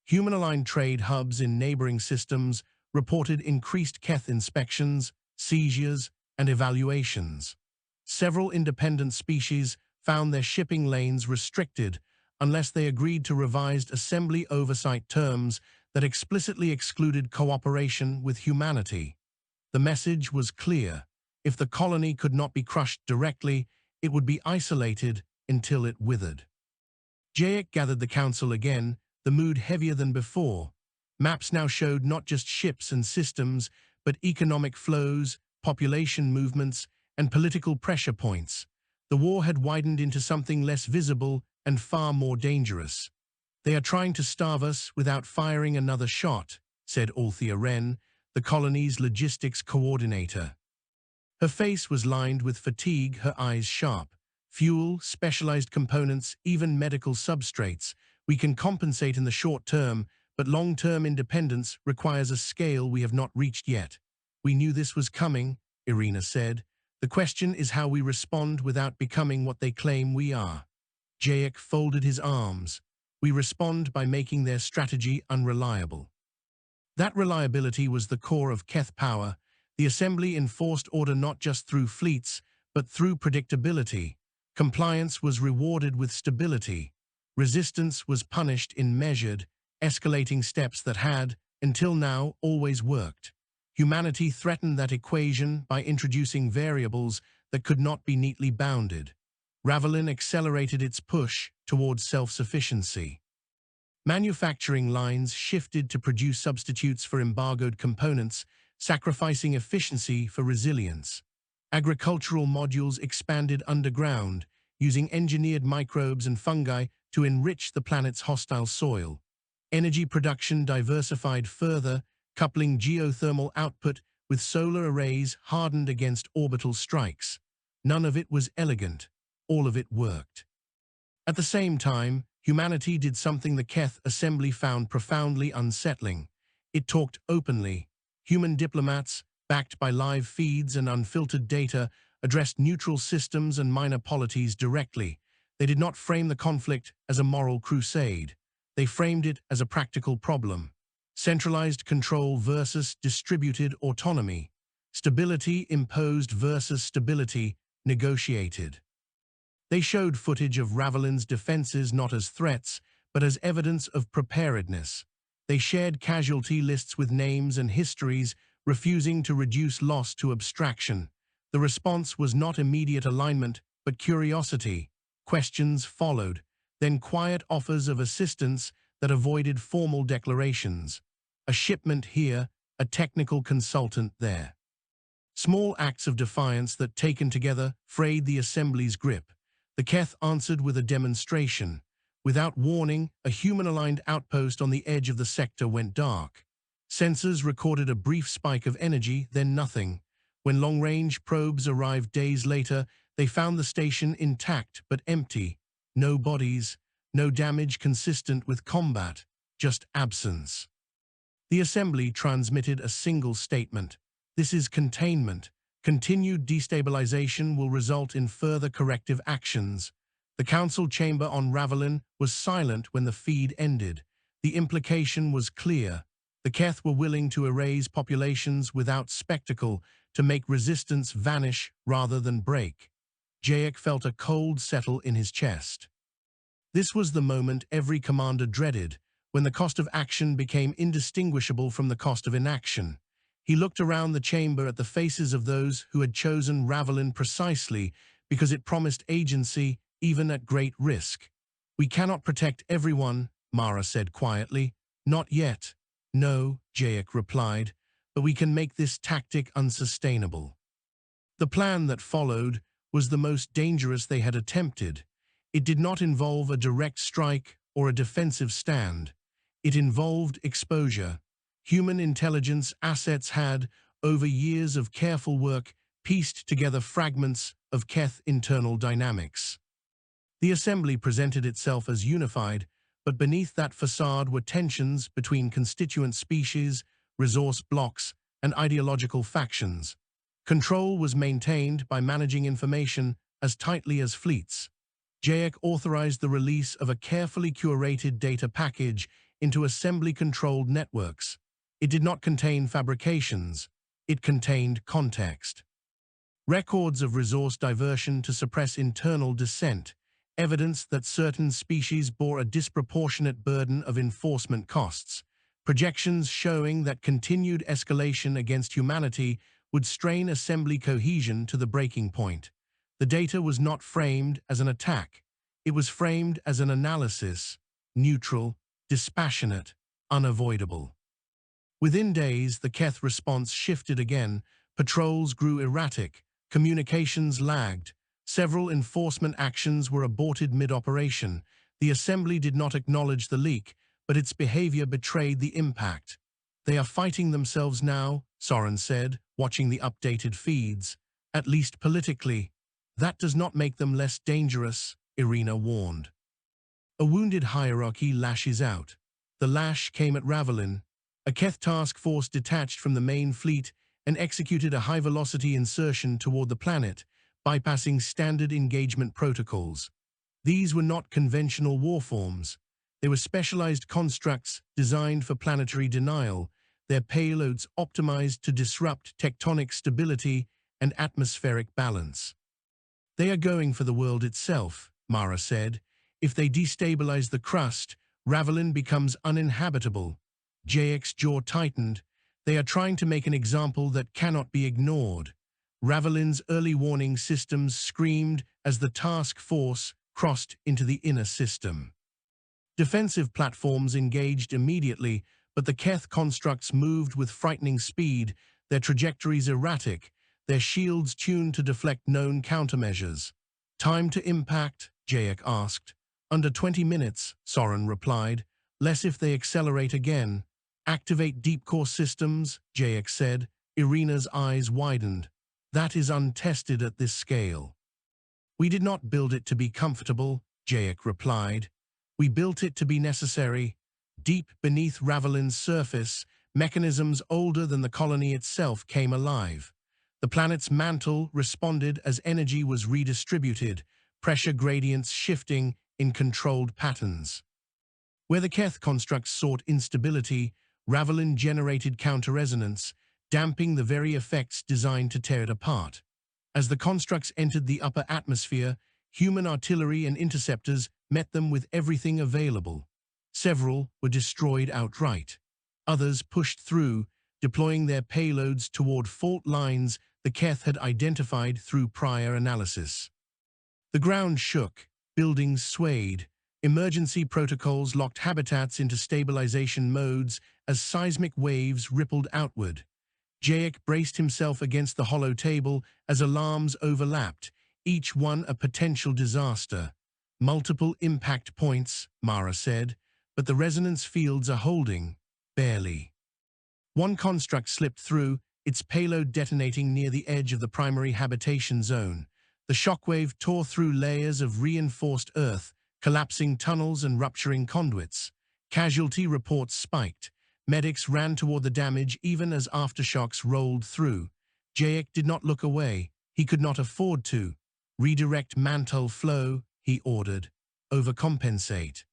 Human-aligned trade hubs in neighboring systems reported increased Keth inspections, seizures, and evaluations. Several independent species found their shipping lanes restricted unless they agreed to revised assembly oversight terms that explicitly excluded cooperation with humanity. The message was clear. If the colony could not be crushed directly, it would be isolated until it withered. Jayek gathered the council again, the mood heavier than before. Maps now showed not just ships and systems, but economic flows, population movements, and political pressure points. The war had widened into something less visible and far more dangerous. They are trying to starve us without firing another shot, said Althea Wren, the colony's logistics coordinator. Her face was lined with fatigue, her eyes sharp. Fuel, specialized components, even medical substrates. We can compensate in the short term, but long-term independence requires a scale we have not reached yet. We knew this was coming, Irina said. The question is how we respond without becoming what they claim we are. Jayek folded his arms. We respond by making their strategy unreliable. That reliability was the core of Keth power. The assembly enforced order not just through fleets, but through predictability. Compliance was rewarded with stability. Resistance was punished in measured, escalating steps that had, until now, always worked. Humanity threatened that equation by introducing variables that could not be neatly bounded. Ravelin accelerated its push towards self-sufficiency. Manufacturing lines shifted to produce substitutes for embargoed components, sacrificing efficiency for resilience. Agricultural modules expanded underground, using engineered microbes and fungi to enrich the planet's hostile soil. Energy production diversified further, coupling geothermal output with solar arrays hardened against orbital strikes. None of it was elegant. All of it worked. At the same time, humanity did something the Keth assembly found profoundly unsettling. It talked openly. Human diplomats, backed by live feeds and unfiltered data, addressed neutral systems and minor polities directly. They did not frame the conflict as a moral crusade. They framed it as a practical problem. Centralized control versus distributed autonomy. Stability imposed versus stability negotiated. They showed footage of Ravelin's defenses not as threats, but as evidence of preparedness. They shared casualty lists with names and histories, refusing to reduce loss to abstraction. The response was not immediate alignment, but curiosity. Questions followed, then quiet offers of assistance that avoided formal declarations. A shipment here, a technical consultant there. Small acts of defiance that, taken together, frayed the assembly's grip. The Keth answered with a demonstration. Without warning, a human-aligned outpost on the edge of the sector went dark. Sensors recorded a brief spike of energy, then nothing. When long-range probes arrived days later, they found the station intact but empty. No bodies, no damage consistent with combat, just absence. The assembly transmitted a single statement. This is containment. Continued destabilization will result in further corrective actions. The council chamber on Ravelin was silent when the feed ended. The implication was clear. The Keth were willing to erase populations without spectacle, to make resistance vanish rather than break. Jayek felt a cold settle in his chest. This was the moment every commander dreaded, when the cost of action became indistinguishable from the cost of inaction. He looked around the chamber at the faces of those who had chosen Ravelin precisely because it promised agency even at great risk. "We cannot protect everyone," Mara said quietly. "Not yet." "No," Jayek replied, "but we can make this tactic unsustainable." The plan that followed was the most dangerous they had attempted. It did not involve a direct strike or a defensive stand. It involved exposure. Human intelligence assets had, over years of careful work, pieced together fragments of Keth internal dynamics. The assembly presented itself as unified, but beneath that facade were tensions between constituent species, resource blocks, and ideological factions. Control was maintained by managing information as tightly as fleets. Jayek authorized the release of a carefully curated data package into assembly-controlled networks. It did not contain fabrications. It contained context. Records of resource diversion to suppress internal dissent, evidence that certain species bore a disproportionate burden of enforcement costs, projections showing that continued escalation against humanity would strain assembly cohesion to the breaking point. The data was not framed as an attack. It was framed as an analysis, neutral, dispassionate, unavoidable. Within days, the Keth response shifted again. Patrols grew erratic, communications lagged, several enforcement actions were aborted mid-operation. The assembly did not acknowledge the leak, but its behavior betrayed the impact. "They are fighting themselves now," Soren said, watching the updated feeds. "At least politically. That does not make them less dangerous," Irina warned. A wounded hierarchy lashes out. The lash came at Ravelin. A Keth task force detached from the main fleet and executed a high-velocity insertion toward the planet, bypassing standard engagement protocols. These were not conventional warforms. They were specialized constructs designed for planetary denial, their payloads optimized to disrupt tectonic stability and atmospheric balance. "They are going for the world itself," Mara said. "If they destabilize the crust, Ravelin becomes uninhabitable." Jayek's jaw tightened. "They are trying to make an example that cannot be ignored." Ravelin's early warning systems screamed as the task force crossed into the inner system. Defensive platforms engaged immediately, but the Keth constructs moved with frightening speed, their trajectories erratic, their shields tuned to deflect known countermeasures. "Time to impact?" Jayek asked. "Under 20 minutes, Soren replied. "Less if they accelerate again." "Activate deep core systems," Jayek said. Irina's eyes widened. "That is untested at this scale." "We did not build it to be comfortable," Jayek replied. "We built it to be necessary." Deep beneath Ravelin's surface, mechanisms older than the colony itself came alive. The planet's mantle responded as energy was redistributed, pressure gradients shifting in controlled patterns. Where the Keth constructs sought instability, Ravelin generated counter-resonance, damping the very effects designed to tear it apart. As the constructs entered the upper atmosphere, human artillery and interceptors met them with everything available. Several were destroyed outright. Others pushed through, deploying their payloads toward fault lines the Keth had identified through prior analysis. The ground shook, buildings swayed, emergency protocols locked habitats into stabilization modes as seismic waves rippled outward. Jayek braced himself against the hollow table as alarms overlapped, each one a potential disaster. Multiple impact points, Mara said, but the resonance fields are holding, barely. One construct slipped through, its payload detonating near the edge of the primary habitation zone. The shockwave tore through layers of reinforced earth, collapsing tunnels and rupturing conduits. Casualty reports spiked. Medics ran toward the damage even as aftershocks rolled through. Jayek did not look away. He could not afford to. Redirect mantle flow, he ordered. Overcompensate.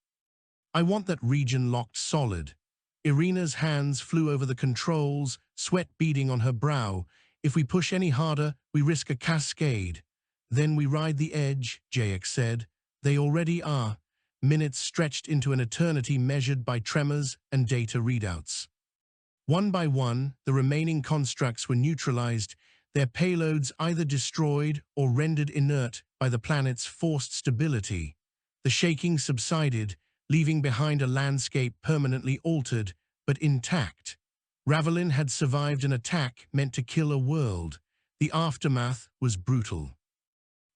I want that region locked solid. Irina's hands flew over the controls, sweat beading on her brow. If we push any harder, we risk a cascade. Then we ride the edge, Jayek said. They already are. Minutes stretched into an eternity measured by tremors and data readouts. One by one, the remaining constructs were neutralized, their payloads either destroyed or rendered inert by the planet's forced stability. The shaking subsided, leaving behind a landscape permanently altered, but intact. Ravelin had survived an attack meant to kill a world. The aftermath was brutal.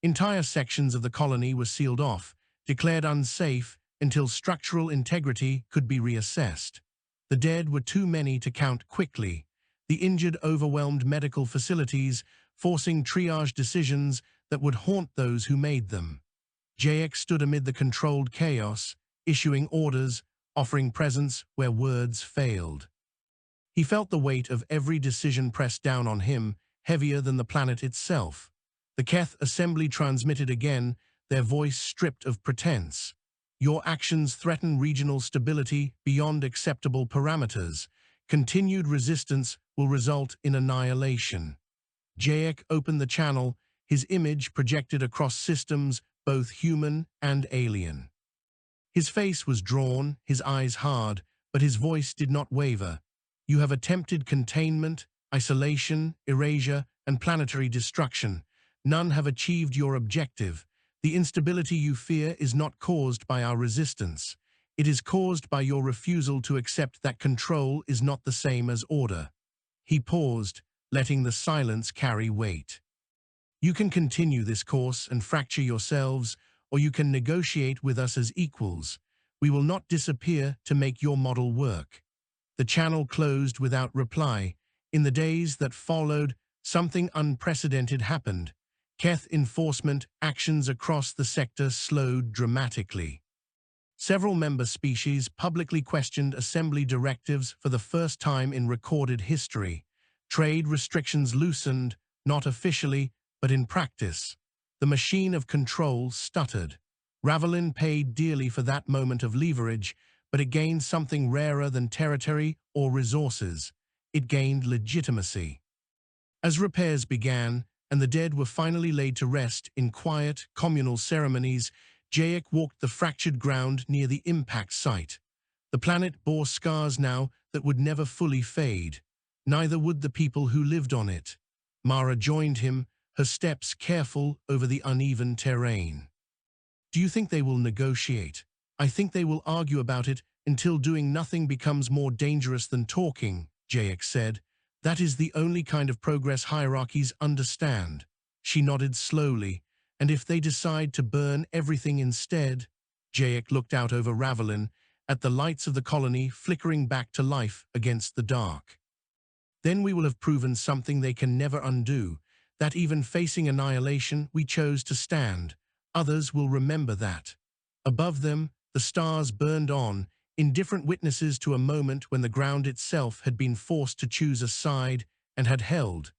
Entire sections of the colony were sealed off, declared unsafe until structural integrity could be reassessed. The dead were too many to count quickly. The injured overwhelmed medical facilities, forcing triage decisions that would haunt those who made them. Jayek stood amid the controlled chaos, issuing orders, offering presence where words failed. He felt the weight of every decision pressed down on him, heavier than the planet itself. The Keth assembly transmitted again, their voice stripped of pretense. Your actions threaten regional stability beyond acceptable parameters. Continued resistance will result in annihilation. Jayek opened the channel, his image projected across systems, both human and alien. His face was drawn, his eyes hard, but his voice did not waver. You have attempted containment, isolation, erasure, and planetary destruction. None have achieved your objective. The instability you fear is not caused by our resistance. It is caused by your refusal to accept that control is not the same as order. He paused, letting the silence carry weight. You can continue this course and fracture yourselves, or you can negotiate with us as equals. We will not disappear to make your model work. The channel closed without reply. In the days that followed, something unprecedented happened. Keth enforcement actions across the sector slowed dramatically. Several member species publicly questioned assembly directives for the first time in recorded history. Trade restrictions loosened, not officially, but in practice. The machine of control stuttered. Ravelin paid dearly for that moment of leverage, but it gained something rarer than territory or resources. It gained legitimacy. As repairs began, and the dead were finally laid to rest in quiet, communal ceremonies, Jayek walked the fractured ground near the impact site. The planet bore scars now that would never fully fade. Neither would the people who lived on it. Mara joined him, her steps careful over the uneven terrain. Do you think they will negotiate? I think they will argue about it until doing nothing becomes more dangerous than talking, Jayek said. That is the only kind of progress hierarchies understand. She nodded slowly. And if they decide to burn everything instead? Jayek looked out over Ravelin, at the lights of the colony flickering back to life against the dark. Then we will have proven something they can never undo, that even facing annihilation we chose to stand. Others will remember that. Above them, the stars burned on, indifferent witnesses to a moment when the ground itself had been forced to choose a side and had held.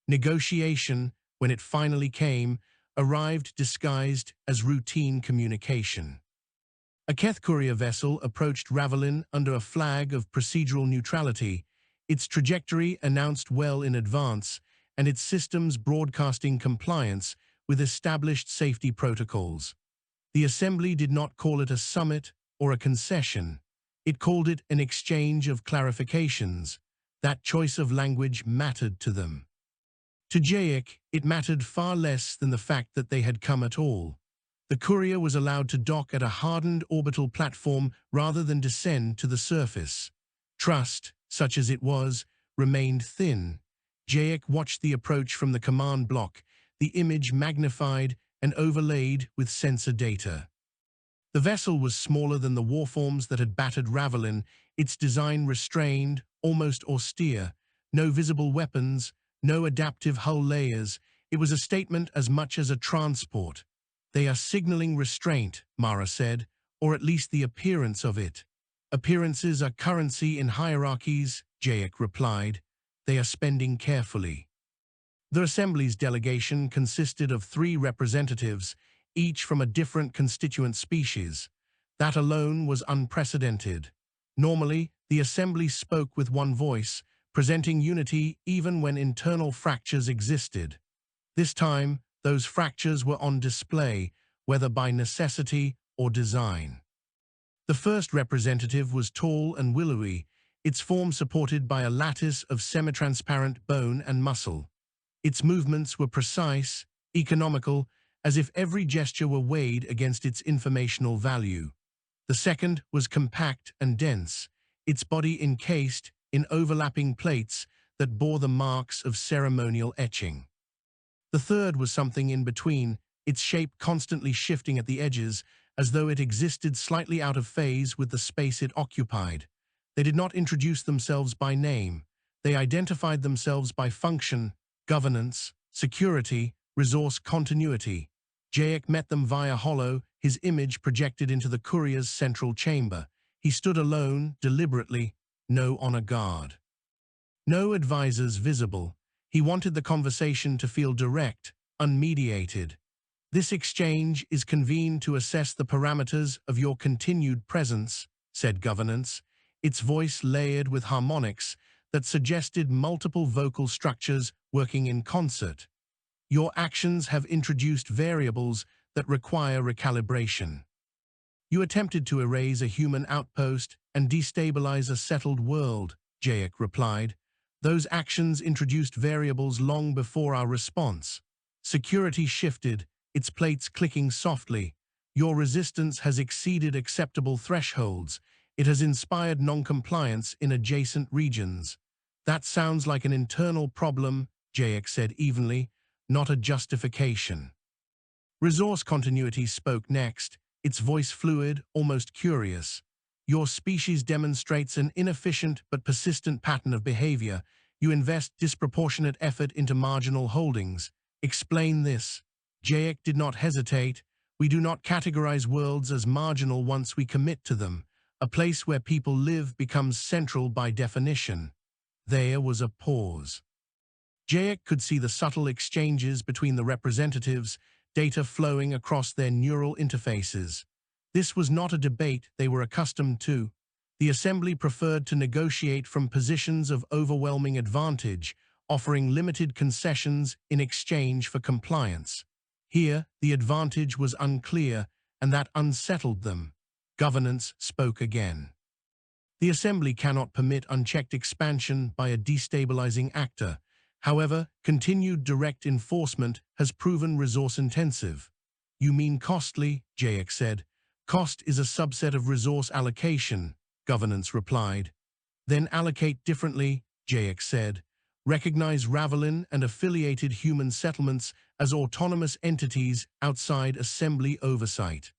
Negotiation, when it finally came, arrived disguised as routine communication. A Keth courier vessel approached Ravelin under a flag of procedural neutrality, its trajectory announced well in advance, and its systems broadcasting compliance with established safety protocols. The Assembly did not call it a summit or a concession. It called it an exchange of clarifications. That choice of language mattered to them. To Jayek, it mattered far less than the fact that they had come at all. The courier was allowed to dock at a hardened orbital platform rather than descend to the surface. Trust, such as it was, remained thin. Jayek watched the approach from the command block, the image magnified and overlaid with sensor data. The vessel was smaller than the warforms that had battered Ravelin, its design restrained, almost austere. No visible weapons, no adaptive hull layers. It was a statement as much as a transport. They are signaling restraint, Mara said, or at least the appearance of it. Appearances are currency in hierarchies, Jayek replied. They are spending carefully. The Assembly's delegation consisted of 3 representatives, each from a different constituent species. That alone was unprecedented. Normally, the Assembly spoke with one voice, presenting unity even when internal fractures existed. This time, those fractures were on display, whether by necessity or design. The first representative was tall and willowy, its form supported by a lattice of semi-transparent bone and muscle. Its movements were precise, economical, as if every gesture were weighed against its informational value. The second was compact and dense, its body encased in overlapping plates that bore the marks of ceremonial etching. The third was something in between, its shape constantly shifting at the edges, as though it existed slightly out of phase with the space it occupied. They did not introduce themselves by name. They identified themselves by function, governance, security, resource continuity. Jayek met them via holo, his image projected into the courier's central chamber. He stood alone, deliberately, no honor guard. No advisors visible. He wanted the conversation to feel direct, unmediated. This exchange is convened to assess the parameters of your continued presence, said governance, its voice layered with harmonics that suggested multiple vocal structures working in concert. Your actions have introduced variables that require recalibration. You attempted to erase a human outpost and destabilize a settled world, Jayek replied. Those actions introduced variables long before our response. Security shifted, its plates clicking softly. Your resistance has exceeded acceptable thresholds. It has inspired non-compliance in adjacent regions. That sounds like an internal problem, Jayek said evenly, not a justification. Resource continuity spoke next, its voice fluid, almost curious. Your species demonstrates an inefficient but persistent pattern of behavior. You invest disproportionate effort into marginal holdings. Explain this. Jayek did not hesitate. We do not categorize worlds as marginal once we commit to them. A place where people live becomes central by definition. There was a pause. Jayek could see the subtle exchanges between the representatives, data flowing across their neural interfaces. This was not a debate they were accustomed to. The Assembly preferred to negotiate from positions of overwhelming advantage, offering limited concessions in exchange for compliance. Here, the advantage was unclear, and that unsettled them. Governance spoke again. The Assembly cannot permit unchecked expansion by a destabilizing actor. However, continued direct enforcement has proven resource-intensive. You mean costly, Jayek said. Cost is a subset of resource allocation, governance replied. Then allocate differently, Jayek said. Recognize Ravelin and affiliated human settlements as autonomous entities outside Assembly oversight.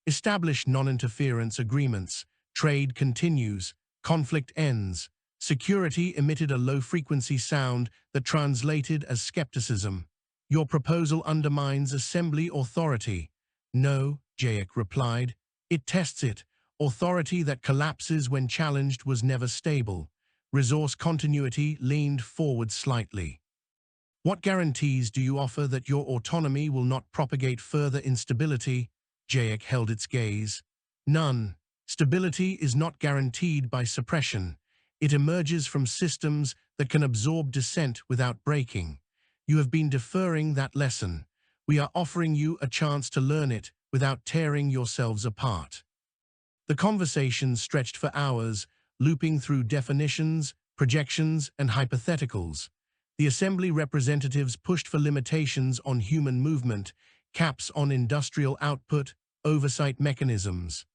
Establish non-interference agreements. Trade continues. Conflict ends. Security emitted a low-frequency sound that translated as skepticism. Your proposal undermines Assembly authority. No, Jayek replied. It tests it. Authority that collapses when challenged was never stable. Resource continuity leaned forward slightly. What guarantees do you offer that your autonomy will not propagate further instability? Jayek held its gaze. None. Stability is not guaranteed by suppression. It emerges from systems that can absorb dissent without breaking. You have been deferring that lesson. We are offering you a chance to learn it without tearing yourselves apart. The conversation stretched for hours, looping through definitions, projections, and hypotheticals. The Assembly representatives pushed for limitations on human movement, caps on industrial output, oversight mechanisms.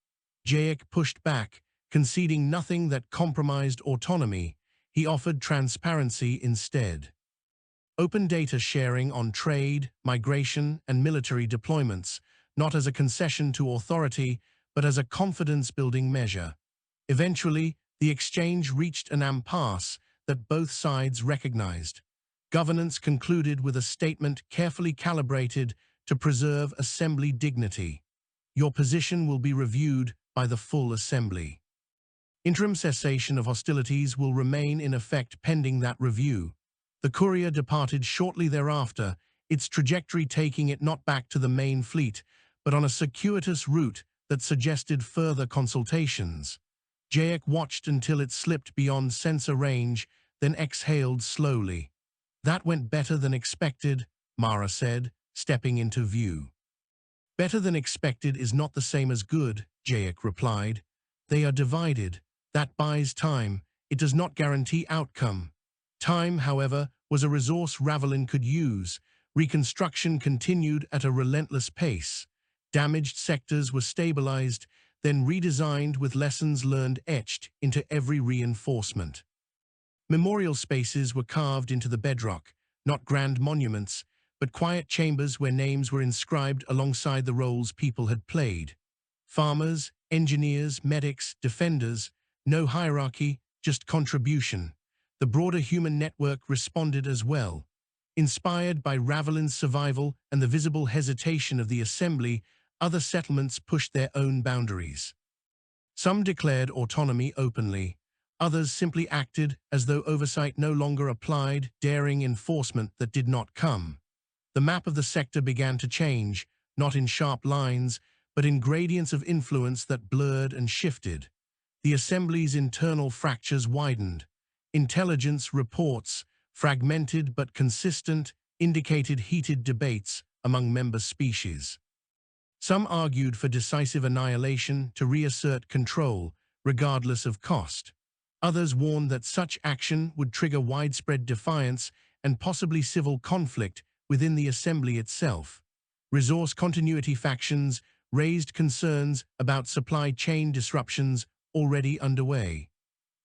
Jayek pushed back, conceding nothing that compromised autonomy. He offered transparency instead. Open data sharing on trade, migration, and military deployments, not as a concession to authority, but as a confidence-building measure. Eventually, the exchange reached an impasse that both sides recognized. Governance concluded with a statement carefully calibrated to preserve Assembly dignity. Your position will be reviewed by the full Assembly. Interim cessation of hostilities will remain in effect pending that review. The courier departed shortly thereafter, its trajectory taking it not back to the main fleet, but on a circuitous route that suggested further consultations. Jayek watched until it slipped beyond sensor range, then exhaled slowly. That went better than expected, Mara said, stepping into view. Better than expected is not the same as good, Jayek replied. They are divided. That buys time. It does not guarantee outcome. Time, however, was a resource Ravelin could use. Reconstruction continued at a relentless pace. Damaged sectors were stabilized, then redesigned with lessons learned etched into every reinforcement. Memorial spaces were carved into the bedrock, not grand monuments, but quiet chambers where names were inscribed alongside the roles people had played. Farmers, engineers, medics, defenders, no hierarchy, just contribution. The broader human network responded as well. Inspired by Ravelin's survival and the visible hesitation of the Assembly, other settlements pushed their own boundaries. Some declared autonomy openly. Others simply acted as though oversight no longer applied, daring enforcement that did not come. The map of the sector began to change, not in sharp lines, but in gradients of influence that blurred and shifted. The Assembly's internal fractures widened. Intelligence reports, fragmented but consistent, indicated heated debates among member species. Some argued for decisive annihilation to reassert control, regardless of cost. Others warned that such action would trigger widespread defiance and possibly civil conflict within the Assembly itself. Resource continuity factions raised concerns about supply chain disruptions already underway.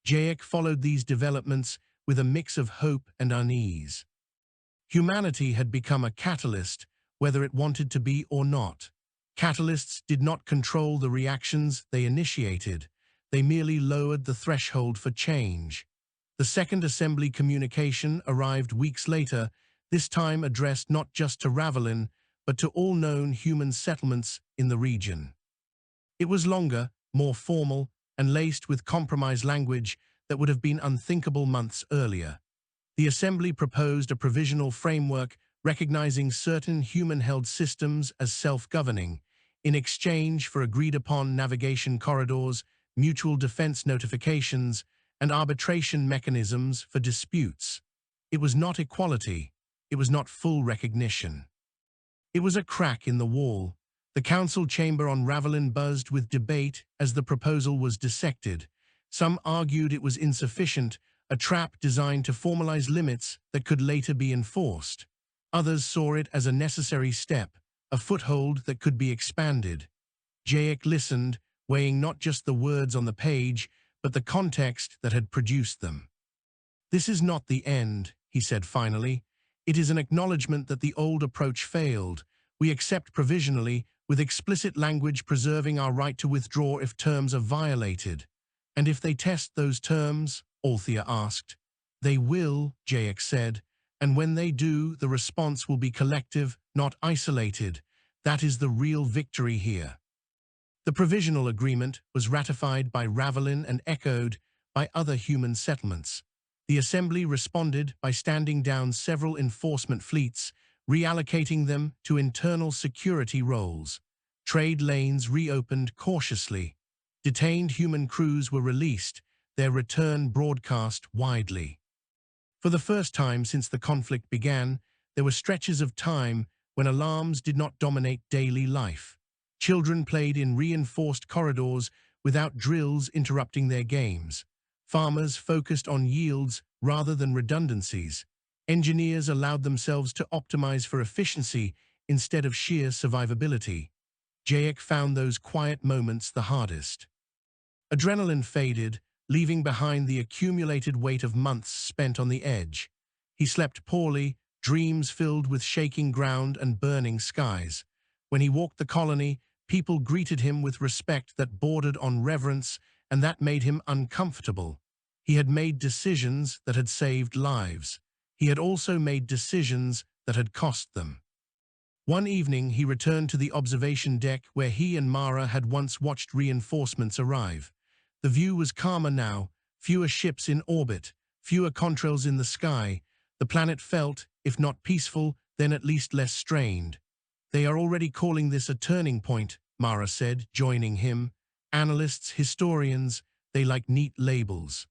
Jayek followed these developments with a mix of hope and unease. Humanity had become a catalyst, whether it wanted to be or not. Catalysts did not control the reactions they initiated. They merely lowered the threshold for change. The Second Assembly communication arrived weeks later, this time addressed not just to Ravelin, but to all known human settlements in the region. It was longer, more formal, and laced with compromise language that would have been unthinkable months earlier. The Assembly proposed a provisional framework recognizing certain human-held systems as self-governing, in exchange for agreed-upon navigation corridors, mutual defense notifications, and arbitration mechanisms for disputes. It was not equality. It was not full recognition. It was a crack in the wall. The council chamber on Ravelin buzzed with debate as the proposal was dissected. Some argued it was insufficient, a trap designed to formalize limits that could later be enforced. Others saw it as a necessary step, a foothold that could be expanded. Jayek listened, weighing not just the words on the page, but the context that had produced them. "This is not the end," he said finally. "It is an acknowledgement that the old approach failed. We accept provisionally, with explicit language preserving our right to withdraw if terms are violated." "And if they test those terms?" Althea asked. "They will," Jayek said, "and when they do, the response will be collective, not isolated. That is the real victory here." The provisional agreement was ratified by Ravelin and echoed by other human settlements. The assembly responded by standing down several enforcement fleets, reallocating them to internal security roles. Trade lanes reopened cautiously. Detained human crews were released, their return broadcast widely. For the first time since the conflict began, there were stretches of time when alarms did not dominate daily life. Children played in reinforced corridors without drills interrupting their games. Farmers focused on yields rather than redundancies. Engineers allowed themselves to optimize for efficiency instead of sheer survivability. Jayek found those quiet moments the hardest. Adrenaline faded, leaving behind the accumulated weight of months spent on the edge. He slept poorly, dreams filled with shaking ground and burning skies. When he walked the colony, people greeted him with respect that bordered on reverence, and that made him uncomfortable. He had made decisions that had saved lives. He had also made decisions that had cost them. One evening, he returned to the observation deck where he and Mara had once watched reinforcements arrive. The view was calmer now, fewer ships in orbit, fewer contrails in the sky. The planet felt, if not peaceful, then at least less strained. "They are already calling this a turning point," Mara said, joining him. "Analysts, historians, they like neat labels."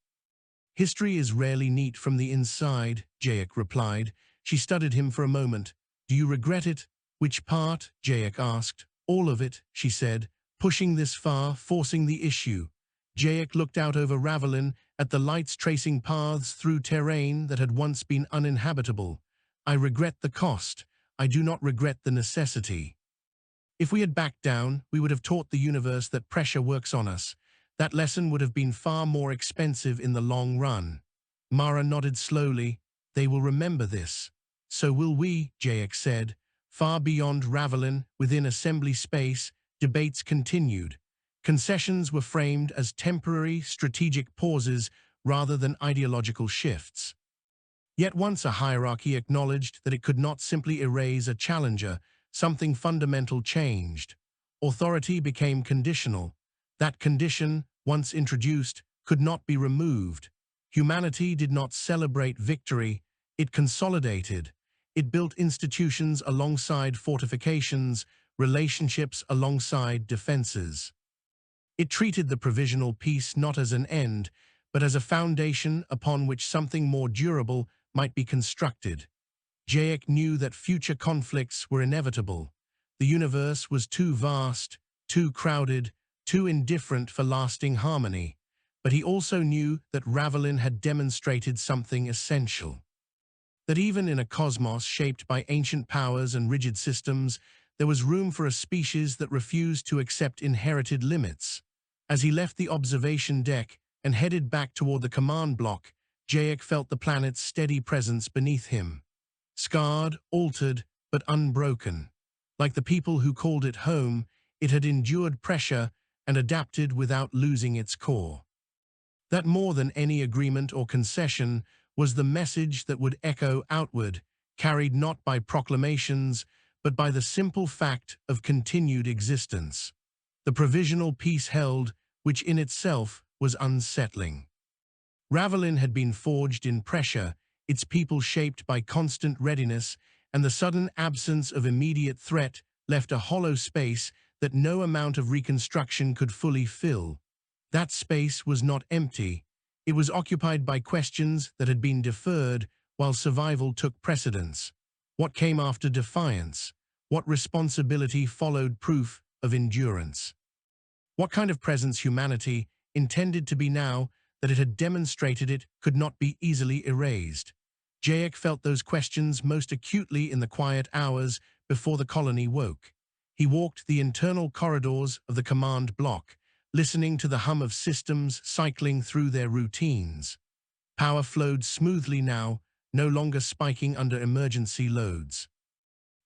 "History is rarely neat from the inside," Jayek replied. She studied him for a moment. "Do you regret it?" "Which part?" Jayek asked. "All of it," she said, pushing this far, forcing the issue. Jayek looked out over Ravelin at the lights tracing paths through terrain that had once been uninhabitable. "I regret the cost. I do not regret the necessity. If we had backed down, we would have taught the universe that pressure works on us. That lesson would have been far more expensive in the long run." Mara nodded slowly. "They will remember this." "So will we," Jayek said. Far beyond Ravelin, within assembly space, debates continued. Concessions were framed as temporary, strategic pauses rather than ideological shifts. Yet once a hierarchy acknowledged that it could not simply erase a challenger, something fundamental changed. Authority became conditional. That condition, once introduced, could not be removed. Humanity did not celebrate victory, it consolidated. It built institutions alongside fortifications, relationships alongside defenses. It treated the provisional peace not as an end, but as a foundation upon which something more durable might be constructed. Jayek knew that future conflicts were inevitable. The universe was too vast, too crowded, too indifferent for lasting harmony. But he also knew that Ravelin had demonstrated something essential. That even in a cosmos shaped by ancient powers and rigid systems, there was room for a species that refused to accept inherited limits. As he left the observation deck and headed back toward the command block, Jayek felt the planet's steady presence beneath him. Scarred, altered, but unbroken. Like the people who called it home, it had endured pressure and adapted without losing its core. That more than any agreement or concession was the message that would echo outward, carried not by proclamations, but by the simple fact of continued existence. The provisional peace held, which in itself was unsettling. Ravelin had been forged in pressure, its people shaped by constant readiness, and the sudden absence of immediate threat left a hollow space that no amount of reconstruction could fully fill. That space was not empty. It was occupied by questions that had been deferred while survival took precedence. What came after defiance? What responsibility followed proof of endurance? What kind of presence humanity intended to be now that it had demonstrated it could not be easily erased? Jayek felt those questions most acutely in the quiet hours before the colony woke. He walked the internal corridors of the command block, listening to the hum of systems cycling through their routines. Power flowed smoothly now, no longer spiking under emergency loads.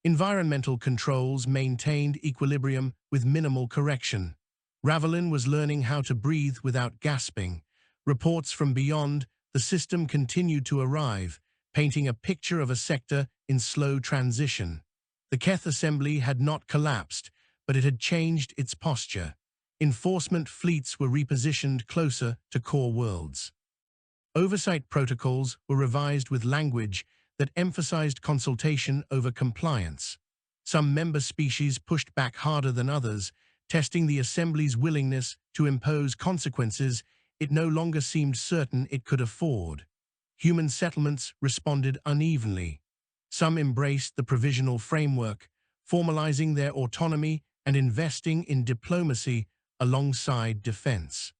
Environmental controls maintained equilibrium with minimal correction. Ravelin was learning how to breathe without gasping. Reports from beyond the system continued to arrive, painting a picture of a sector in slow transition. The Keth assembly had not collapsed, but it had changed its posture. Enforcement fleets were repositioned closer to core worlds. Oversight protocols were revised with language that emphasized consultation over compliance. Some member species pushed back harder than others, testing the Assembly's willingness to impose consequences it no longer seemed certain it could afford. Human settlements responded unevenly. Some embraced the provisional framework, formalizing their autonomy and investing in diplomacy alongside defense.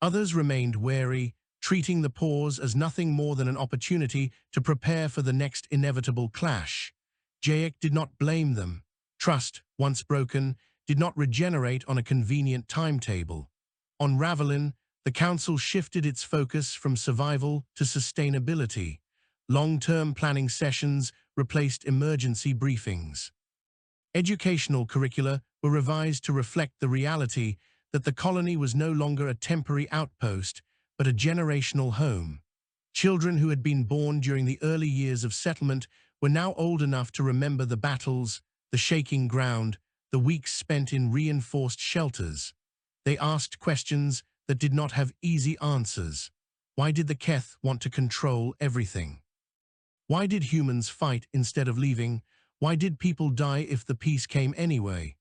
Others remained wary, treating the pause as nothing more than an opportunity to prepare for the next inevitable clash. Jayek did not blame them. Trust, once broken, did not regenerate on a convenient timetable. On Ravelin, the Council shifted its focus from survival to sustainability. Long-term planning sessions replaced emergency briefings. Educational curricula were revised to reflect the reality that the colony was no longer a temporary outpost, but a generational home. Children who had been born during the early years of settlement were now old enough to remember the battles, the shaking ground, the weeks spent in reinforced shelters. They asked questions that did not have easy answers. Why did the Keth want to control everything? Why did humans fight instead of leaving? Why did people die if the peace came anyway?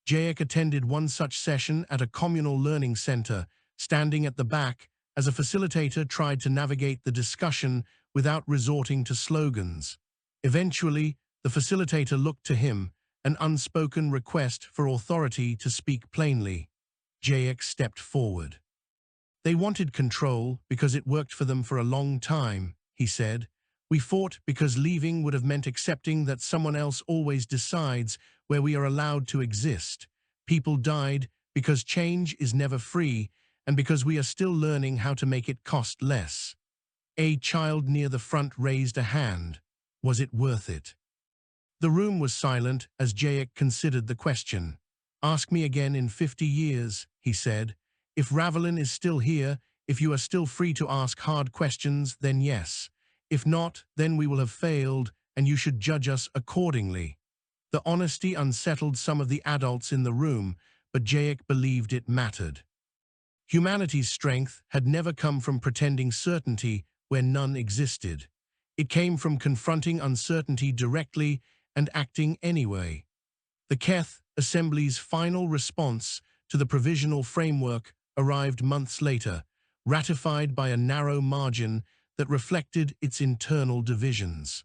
Jayek attended one such session at a communal learning center, standing at the back as a facilitator tried to navigate the discussion without resorting to slogans. Eventually, the facilitator looked to him, an unspoken request for authority to speak plainly. Jayek stepped forward. They wanted control because it worked for them for a long time, he said. We fought because leaving would have meant accepting that someone else always decides where we are allowed to exist. People died because change is never free and because we are still learning how to make it cost less. A child near the front raised a hand. Was it worth it? The room was silent as Jayek considered the question. Ask me again in 50 years, he said. If Ravelin is still here, if you are still free to ask hard questions, then yes. If not, then we will have failed, and you should judge us accordingly. The honesty unsettled some of the adults in the room, but Jayek believed it mattered. Humanity's strength had never come from pretending certainty where none existed. It came from confronting uncertainty directly and acting anyway. The Keth Assembly's final response to the provisional framework arrived months later, ratified by a narrow margin that reflected its internal divisions.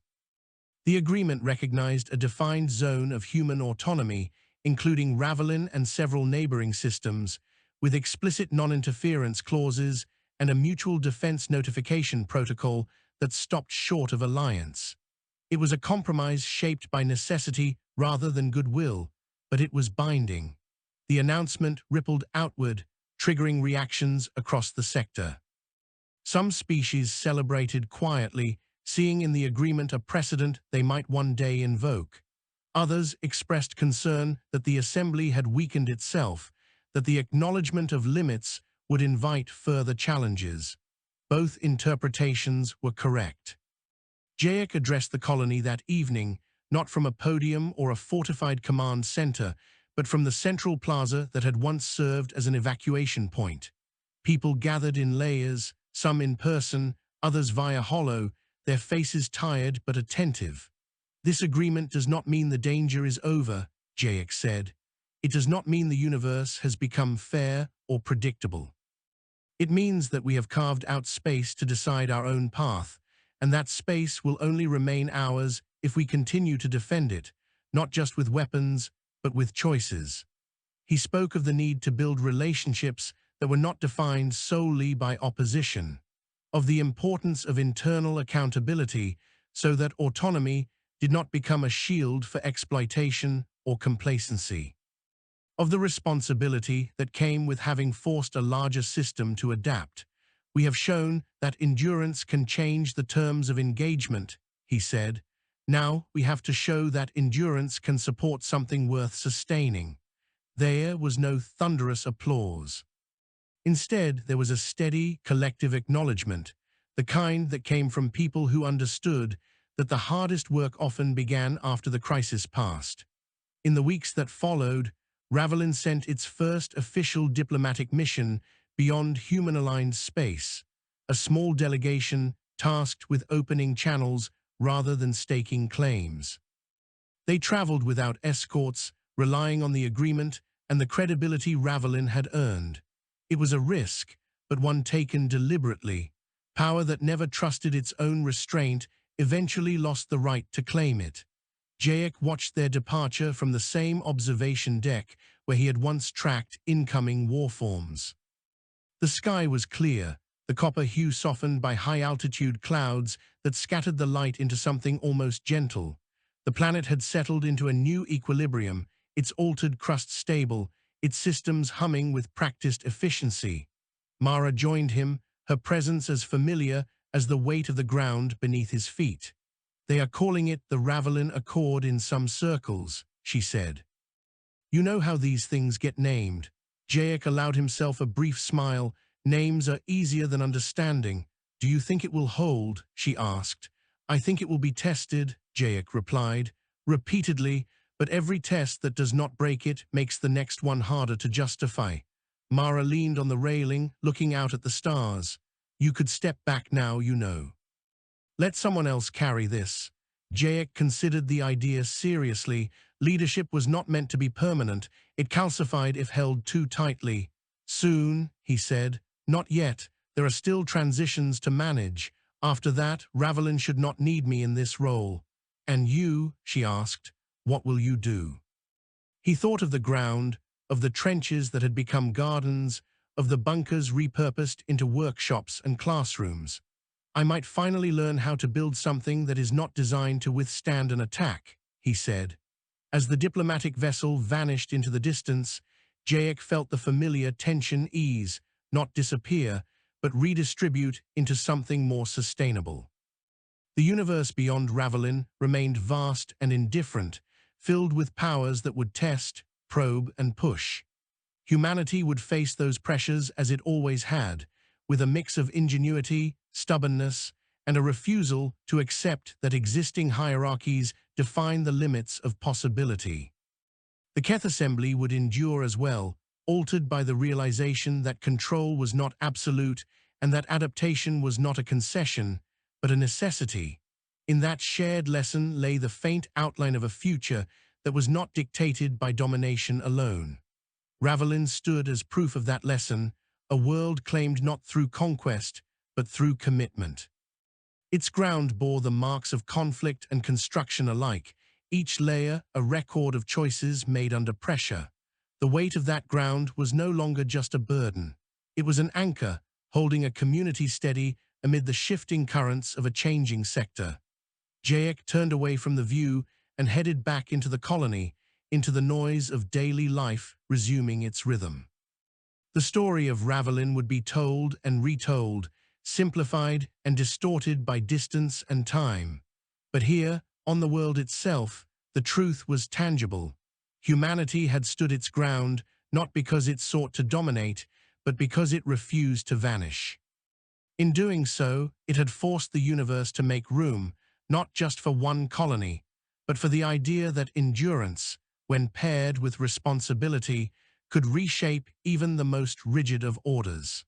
The agreement recognized a defined zone of human autonomy, including Ravelin and several neighboring systems, with explicit non-interference clauses and a mutual defense notification protocol that stopped short of alliance. It was a compromise shaped by necessity rather than goodwill, but it was binding. The announcement rippled outward, triggering reactions across the sector. Some species celebrated quietly, seeing in the agreement a precedent they might one day invoke. Others expressed concern that the Assembly had weakened itself, that the acknowledgement of limits would invite further challenges. Both interpretations were correct. Jayek addressed the colony that evening, not from a podium or a fortified command center, but from the central plaza that had once served as an evacuation point. People gathered in layers, some in person, others via holo, their faces tired but attentive. This agreement does not mean the danger is over, Jayek said. It does not mean the universe has become fair or predictable. It means that we have carved out space to decide our own path, and that space will only remain ours if we continue to defend it, not just with weapons, but with choices. He spoke of the need to build relationships that were not defined solely by opposition, of the importance of internal accountability so that autonomy did not become a shield for exploitation or complacency, of the responsibility that came with having forced a larger system to adapt. We have shown that endurance can change the terms of engagement, he said. Now we have to show that endurance can support something worth sustaining. There was no thunderous applause. Instead, there was a steady, collective acknowledgement, the kind that came from people who understood that the hardest work often began after the crisis passed. In the weeks that followed, Ravelin sent its first official diplomatic mission beyond human-aligned space. a small delegation tasked with opening channels rather than staking claims. They traveled without escorts, relying on the agreement and the credibility Ravelin had earned. It was a risk, but one taken deliberately. Power that never trusted its own restraint eventually lost the right to claim it. Jayek watched their departure from the same observation deck where he had once tracked incoming warforms. The sky was clear, the copper hue softened by high-altitude clouds that scattered the light into something almost gentle. The planet had settled into a new equilibrium, its altered crust stable, its systems humming with practiced efficiency. Mara joined him, her presence as familiar as the weight of the ground beneath his feet. "They are calling it the Ravelin Accord in some circles," she said. "You know how these things get named." Jayek allowed himself a brief smile. "Names are easier than understanding. Do you think it will hold?" she asked. "I think it will be tested," Jayek replied. "Repeatedly, but every test that does not break it makes the next one harder to justify." Mara leaned on the railing, looking out at the stars. "You could step back now, you know. Let someone else carry this." Jayek considered the idea seriously. Leadership was not meant to be permanent. It calcified if held too tightly. "Soon," he said. "Not yet. There are still transitions to manage. After that, Ravelin should not need me in this role." "And you," she asked, "what will you do?" He thought of the ground, of the trenches that had become gardens, of the bunkers repurposed into workshops and classrooms. "I might finally learn how to build something that is not designed to withstand an attack," he said. As the diplomatic vessel vanished into the distance, Jayek felt the familiar tension ease, not disappear, but redistribute into something more sustainable. The universe beyond Ravelin remained vast and indifferent, filled with powers that would test, probe, and push. Humanity would face those pressures as it always had, with a mix of ingenuity, stubbornness, and a refusal to accept that existing hierarchies define the limits of possibility. The Keth assembly would endure as well, altered by the realization that control was not absolute and that adaptation was not a concession, but a necessity. In that shared lesson lay the faint outline of a future that was not dictated by domination alone. Ravelin stood as proof of that lesson, a world claimed not through conquest, but through commitment. Its ground bore the marks of conflict and construction alike, each layer a record of choices made under pressure. The weight of that ground was no longer just a burden. It was an anchor, holding a community steady amid the shifting currents of a changing sector. Jayek turned away from the view and headed back into the colony, into the noise of daily life resuming its rhythm. The story of Ravelin would be told and retold, simplified and distorted by distance and time. But here, on the world itself, the truth was tangible. Humanity had stood its ground, not because it sought to dominate, but because it refused to vanish. In doing so, it had forced the universe to make room, not just for one colony, but for the idea that endurance, when paired with responsibility, could reshape even the most rigid of orders.